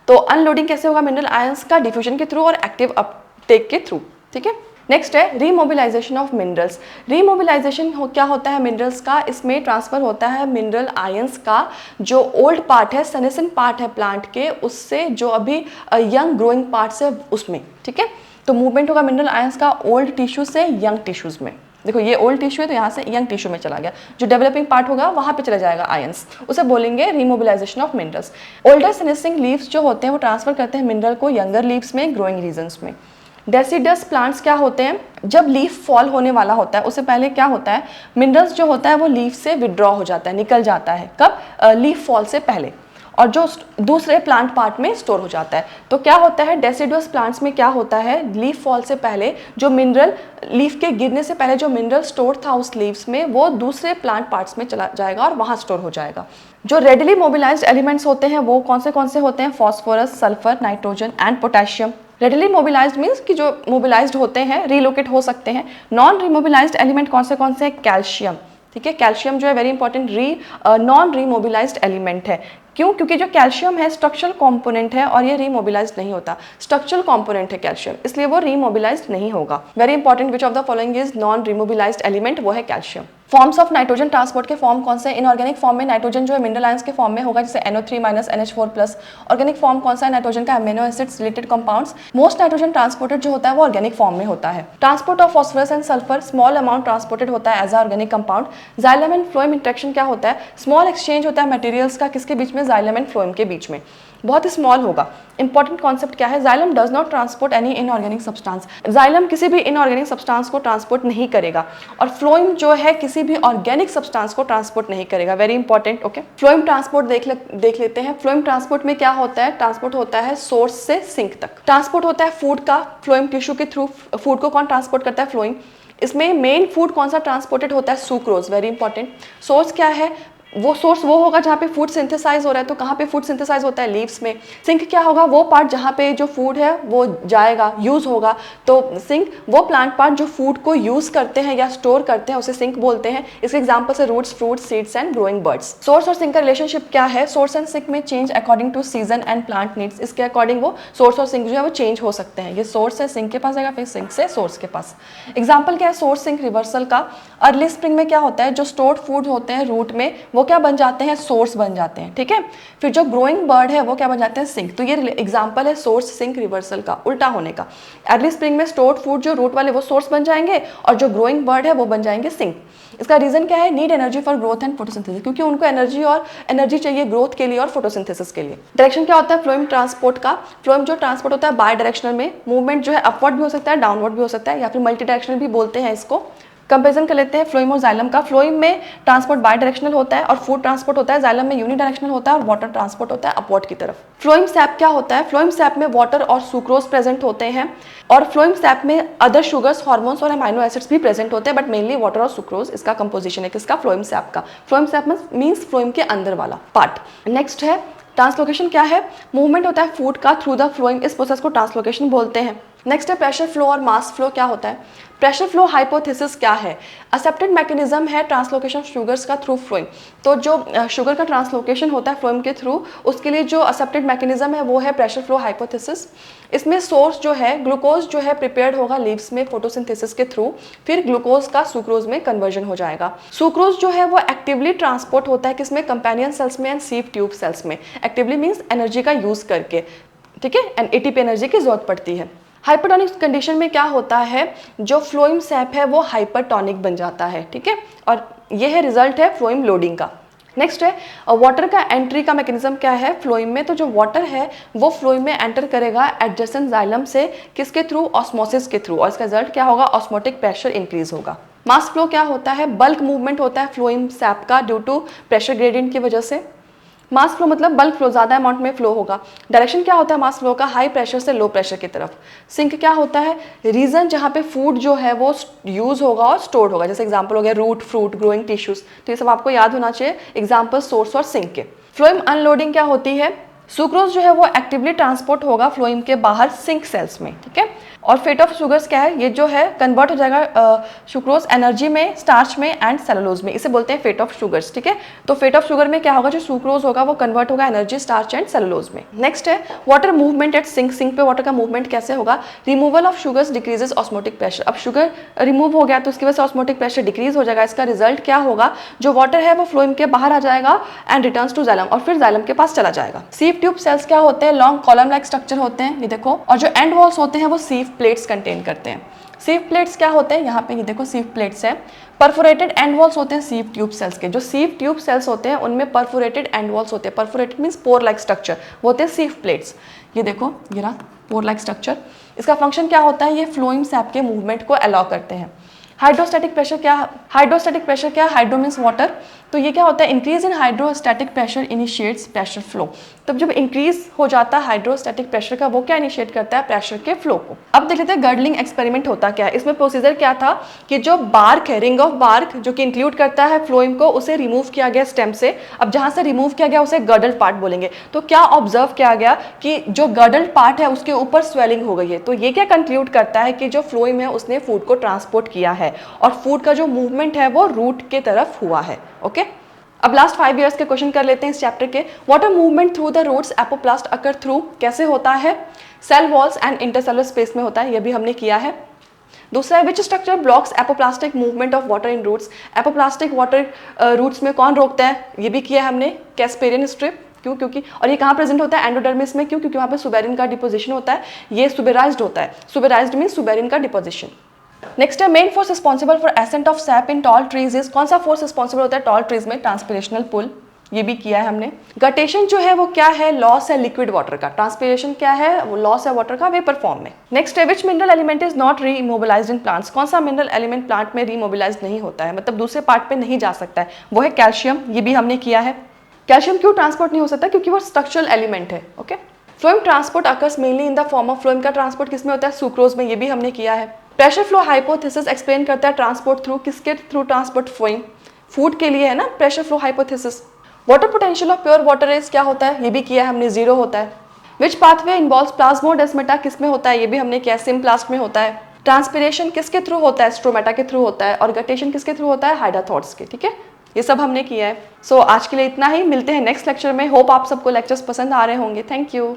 तो अनलोडिंग कैसे होगा मिनरल आयंस का, डिफ्यूजन के थ्रू और एक्टिव अपटेक के थ्रू, ठीक है। नेक्स्ट है रीमोबिलाइजेशन ऑफ मिनरल्स। रीमोबिलाइजेशन क्या होता है मिनरल्स का, इसमें ट्रांसफर होता है मिनरल आयंस का जो ओल्ड पार्ट है, सनेसेंट पार्ट है प्लांट के, उससे जो अभी यंग ग्रोइंग पार्ट्स है उसमें, ठीक है। तो मूवमेंट होगा मिनरल आयंस का ओल्ड टिश्यू से यंग टिश्यूज में। देखो ये ओल्ड टिश्यू है तो यहाँ से यंग टिश्यू में चला गया, जो डेवलपिंग पार्ट होगा वहाँ पे चला जाएगा आयंस, उसे बोलेंगे remobilisation of minerals. Older senescing leaves जो होते हैं वो ट्रांसफर करते हैं मिनरल को यंगर लीव्स में, ग्रोइंग रीजन्स में। डेसिडस प्लांट्स क्या होते हैं, जब लीफ फॉल होने वाला होता है उससे पहले क्या होता है, मिनरल्स जो होता है वो लीफ से विड्रॉ हो जाता है, निकल जाता है, कब, लीफ फॉल से पहले, और जो दूसरे प्लांट पार्ट में स्टोर हो जाता है। तो क्या होता है डेसिडुअस प्लांट्स में क्या होता है, लीफ फॉल से पहले जो मिनरल, लीफ के गिरने से पहले जो मिनरल स्टोर था उस लीव्स में वो दूसरे प्लांट पार्ट्स में चला जाएगा और वहाँ स्टोर हो जाएगा। जो रेडिली मोबिलाइज्ड एलिमेंट्स होते हैं वो कौन से होते हैं, phosphorus, sulphur, nitrogen and potassium. Readily mobilised means कि जो मोबिलाइज्ड होते हैं, रीलोकेट हो सकते हैं। नॉन रिमोबिलाइज्ड एलिमेंट कौन से हैं, कैल्शियम, ठीक है। कैल्शियम जो है very important non remobilised element है। क्यों? क्योंकि जो कैल्शियम है स्ट्रक्चरल कंपोनेंट है और ये रीमोबिलाइज नहीं होता। स्ट्रक्चरल कंपोनेंट है कैल्शियम, इसलिए वो रीमोबिलाइज नहीं होगा। Very important, which of the following is non remobilised element, वो है calcium. Forms of nitrogen transport के फॉर्म कौन से हैं? इनऑर्गेनिक फॉर्म में नाइट्रोजन जो है मिनरल आयंस के फॉर्म में होगा, जैसे NO3- NH4+। ऑर्गेनिक फॉर्म कौन सा है नाइट्रोजन का? Amino acids related compounds. Most nitrogen transported जो होता है वो ऑर्गेनिक फॉर्म में होता है। Transport of phosphorus and sulphur small amount transported होता है as a organic compound. Xylem and phloem interaction क्या होता है? स्मॉल एक्सचेंज होता है मटेरियल्स का, किसके बीच में? जाइलम एंड फ्लोएम के बीच में, बहुत ही स्मॉल होगा। इंपॉर्टेंट कॉन्सेप्ट क्या है? Xylem does not transport any inorganic substance. Xylem किसी भी इनऑर्गेनिक सब्सटेंस को ट्रांसपोर्ट नहीं करेगा, और फ्लोएम जो है किसी भी ऑर्गेनिक सब्सटेंस को ट्रांसपोर्ट नहीं करेगा। Very important, okay. Phloem transport देख लेते हैं। फ्लोएम ट्रांसपोर्ट में क्या होता है? ट्रांसपोर्ट होता है सोर्स से सिंक तक। ट्रांसपोर्ट होता है फूड का फ्लोएम टिश्यू के थ्रू। फूड को कौन ट्रांसपोर्ट करता है? फ्लोएम। इसमें मेन फूड कौन सा ट्रांसपोर्टेड होता है? सुक्रोज। Very important. सोर्स क्या है? वो सोर्स वो होगा जहाँ पे फूड सिंथेसाइज हो रहा है। तो कहाँ पे फूड सिंथेसाइज होता है? लीव्स में। सिंक क्या होगा? वो पार्ट जहाँ पे जो फूड है वो जाएगा, यूज होगा। तो सिंक वो प्लांट पार्ट जो फूड को यूज करते हैं या स्टोर करते हैं, उसे सिंक बोलते हैं। इसके एग्जांपल्स है roots, fruits, seeds and growing buds. Source और सिंक का रिलेशनशिप क्या है? सोर्स एंड सिंक में change according to season and plant needs. इसके अकॉर्डिंग वो सोर्स और सिंक जो है वो चेंज हो सकते हैं। ये सोर्स है सिंक के पास जाएगा, फिर सिंक से सोर्स के पास। एग्जाम्पल क्या है सोर्स सिंक रिवर्सल का? अर्ली स्प्रिंग में क्या होता है? जो स्टोर्ड फूड होते हैं रूट में, वो क्या बन जाते हैं? सोर्स बन जाते हैं, ठीक है। फिर जो ग्रोइंग बर्ड है वो क्या बन जाते हैं? सिंक। तो ये एग्जांपल है सोर्स सिंक रिवर्सल का, उल्टा होने का। अर्ली स्प्रिंग में स्टोर्ड फूड जो रूट वाले वो सोर्स बन जाएंगे, और जो ग्रोइंग बर्ड है वो बन जाएंगे सिंक। इसका रीजन क्या है? Need energy for growth and photosynthesis, क्योंकि उनको एनर्जी चाहिए ग्रोथ के लिए और फोटोसिंथेसिस के लिए। डायरेक्शन क्या होता है फ्लोएम ट्रांसपोर्ट का? फ्लोएम जो ट्रांसपोर्ट होता है बाय डायरेक्शनल में, मूवमेंट जो है अपवर्ड भी हो सकता है, डाउनवर्ड भी हो सकता है, या फिर मल्टी डायरेक्शनल भी बोलते हैं इसको। कंपेरिजन कर लेते हैं फ्लोएम और जाइलम का। फ्लोएम में ट्रांसपोर्ट बाय डायरेक्शनल होता है और फूड ट्रांसपोर्ट होता है। जाइलम में यूनिडायरेक्शनल होता है और वाटर ट्रांसपोर्ट होता है अपवर्ड की तरफ। फ्लोएम सैप क्या होता है? फ्लोएम सैप में वाटर और सुक्रोज प्रेजेंट होते हैं, और फ्लोएम सैप में अदर शुगर्स, हार्मोन्स और अमाइनो एसिड्स भी प्रेजेंट होते हैं, बट मेनली वाटर और सुक्रोज इसका कंपोजिशन है। किसका? फ्लोएम सैप का। फ्लोएम सैप मीन्स फ्लोएम के अंदर वाला पार्ट। नेक्स्ट है ट्रांसलोकेशन क्या है? मूवमेंट होता है फूड का थ्रू द फ्लोइंग, इस प्रोसेस को ट्रांसलोकेशन बोलते हैं। नेक्स्ट है प्रेशर फ्लो और मास फ्लो क्या होता है? प्रेशर फ्लो हाइपोथेसिस क्या है? एक्सेप्टेड मैकेनिज्म है ट्रांसलोकेशन शुगर्स का थ्रू फ्लोइंग। तो जो शुगर का ट्रांसलोकेशन होता है फ्लोइंग के थ्रू, उसके लिए जो एक्सेप्टेड मैकेनिज्म है वो है प्रेशर फ्लो हाइपोथेसिस। इसमें सोर्स जो है ग्लूकोज जो है प्रिपेयर्ड होगा लीव्स में फोटोसिंथेसिस के थ्रू, फिर ग्लूकोज का सुक्रोज में कन्वर्जन हो जाएगा। सुक्रोज जो है वो एक्टिवली ट्रांसपोर्ट होता है किसमें? कंपेनियन सेल्स में एंड सीव ट्यूब सेल्स में। एक्टिवली मीन्स एनर्जी का यूज करके, ठीक है, एंड एटीपी एनर्जी की जरूरत पड़ती है। हाइपरटोनिक कंडीशन में क्या होता है? जो फ्लोइम सैप है वो हाइपरटोनिक बन जाता है, ठीक है, और ये है रिजल्ट है फ्लोइम लोडिंग का। नेक्स्ट है वाटर का एंट्री का मैकेनिज्म क्या है फ्लोइम में? तो जो वाटर है वो फ्लोइम में एंटर करेगा एडजेसेंट जाइलम से, किसके थ्रू? ऑस्मोसिस के थ्रू, और इसका रिजल्ट क्या होगा? ऑस्मोटिक प्रेशर इंक्रीज होगा। मास फ्लो क्या होता है? बल्क मूवमेंट होता है फ्लोइम सैप का ड्यू टू प्रेशर ग्रेडियंट की वजह से। मास फ्लो मतलब बल्क फ्लो, ज़्यादा अमाउंट में फ्लो होगा। डायरेक्शन क्या होता है मास फ्लो का? हाई प्रेशर से लो प्रेशर की तरफ। सिंक क्या होता है? रीजन जहाँ पे फूड जो है वो यूज होगा और स्टोर्ड होगा, जैसे एग्जांपल हो गया रूट, फ्रूट, ग्रोइंग टिश्यूज। तो ये सब आपको याद होना चाहिए एग्जांपल सोर्स और सिंक के। फ्लोइम अनलोडिंग क्या होती है? सुक्रोज जो है वो एक्टिवली ट्रांसपोर्ट होगा फ्लोइम के बाहर सिंक सेल्स में, ठीक है। और फेट ऑफ शुगर्स क्या है? ये जो है कन्वर्ट हो जाएगा सुक्रोज एनर्जी में, स्टार्च में एंड सेलुलोज में, इसे बोलते हैं फेट ऑफ शुगर्स, ठीक है। तो फेट ऑफ शुगर में क्या होगा? जो सुक्रोज होगा वो कन्वर्ट होगा एनर्जी, स्टार्च एंड सेलुलोज में। नेक्स्ट है water movement at sink. Sink पे वाटर का मूवमेंट कैसे होगा? Removal of sugars decreases osmotic pressure. अब शुगर रिमूव हो गया तो उसकी वजह से ऑस्मोटिक प्रेशर डिक्रीज हो जाएगा। इसका रिजल्ट क्या होगा? जो वाटर है वो फ्लोइम के बाहर आ जाएगा एंड रिटर्न्स टू जाइलम, और फिर जाइलम के पास चला जाएगा। सीव ट्यूब सेल्स क्या होते हैं? लॉन्ग कॉलम लाइक स्ट्रक्चर होते हैं, ये देखो, और जो एंड वॉल्स होते हैं वो सीव प्लेट्स कंटेन करते हैं। सीव प्लेट्स क्या होते हैं? यहाँ पे ये देखो सीव प्लेट्स है। परफोरेटेड एंड वॉल्स होते हैं सीव ट्यूब सेल्स के। जो सीव ट्यूब सेल्स होते हैं उनमें परफोरेटेड एंड वॉल्स होते हैं। Perforated means pore like structure, वो होते हैं सीव प्लेट्स। ये देखो ये रहा पोर लाइक स्ट्रक्चर। इसका फंक्शन क्या होता है? ये फ्लोइंग सैप के मूवमेंट को अलाउ करते हैं। हाइड्रोस्टैटिक प्रेशर क्या? हाइड्रोस्टैटिक प्रेशर क्या? हाइड्रो मीन्स वाटर, तो ये क्या होता है, increase in hydrostatic pressure initiates pressure flow. तब जब इंक्रीज हो जाता है हाइड्रोस्टैटिक प्रेशर का, वो क्या इनिशिएट करता है, प्रेशर के फ्लो को। अब देख लेते हैं गर्डलिंग एक्सपेरिमेंट होता क्या है। इसमें प्रोसीजर क्या था कि जो बार्क है, रिंग ऑफ बार्क जो कि इंक्लूड करता है फ्लोएम को, उसे रिमूव किया गया स्टेम से। अब जहां से रिमूव किया गया उसे गर्डल्ड पार्ट बोलेंगे। तो क्या ऑब्जर्व किया गया कि जो गर्डल्ड पार्ट है उसके ऊपर स्वेलिंग हो गई है। तो ये क्या कंक्लूड करता है कि जो फ्लोएम है उसने फूड को ट्रांसपोर्ट किया है और फूड का जो मूवमेंट है वो रूट के तरफ हुआ है। ओके, अब लास्ट 5 इयर्स के क्वेश्चन कर लेते हैं इस चैप्टर के। Water movement through the roots apoplast occur through, कैसे होता है, cell walls and intercellular space में होता है, ये भी हमने किया है। दूसरा है which structure blocks apoplastic movement of water in roots, apoplastic water roots में कौन रोकता है, ये भी किया है हमने, कैस्पेरियन स्ट्रिप। क्यों, क्योंकि, और ये कहाँ प्रेजेंट होता है, एंडोडर्मिस में। क्यों, क्योंकि वहाँ पे सुबेरिन का डिपोजिशन होता है, ये सुबेराइज्ड होता है। सुबेराइज्ड मीन सुबेरिन का डिपोजिशन। नेक्स्ट है main force responsible for ascent of SAP in tall trees is, कौन सा फोर्स रिस्पॉन्सिबल होता है टॉल ट्रीज में, ट्रांसपिरेशनल पुल, ये भी किया है हमने। गटेशन जो है वो क्या है, लॉस है लिक्विड वाटर का। ट्रांसपिरेशन क्या है, वो लॉस है वाटर का वेपर फॉर्म में। नेक्स्ट है which mineral element is not remobilised in plants, कौन सा मिनरल एलिमेंट प्लांट में रीमोबिलाइज नहीं होता है, मतलब दूसरे पार्ट पे नहीं जा सकता है, वो है कैल्शियम, ये भी हमने किया है। कैल्शियम क्यों ट्रांसपोर्ट नहीं हो सकता, क्योंकि वो स्ट्रक्चरल एलिमेंट है। Okay, phloem transport occurs mainly in the form of, phloem का ट्रांसपोर्ट किसमें होता है, सुक्रोज में, ये भी हमने किया है। प्रेशर फ्लो हाइपोथेसिस एक्सप्लेन करता है ट्रांसपोर्ट थ्रू, किसके थ्रू ट्रांसपोर्ट, फ्लोइंग, फूड के लिए है ना pressure flow hypothesis. Water potential of pure water is क्या होता है, ये भी किया है हमने, 0 होता है। विच पाथवे इन्वॉल्व्स प्लाज्मोडेस्माटा, किसमें होता है, ये भी हमने किया, सिम्प्लास्ट में होता है। ट्रांसपिरेशन किसके थ्रू होता है, स्ट्रोमेटा के थ्रू होता है। और गटेशन किसके थ्रू होता है, हाइडाथॉट्स के। ठीक है, ये सब हमने किया है। सो आज के लिए इतना ही, मिलते हैं नेक्स्ट लेक्चर में। होप आप सबको लेक्चर्स पसंद आ रहे होंगे। Thank you.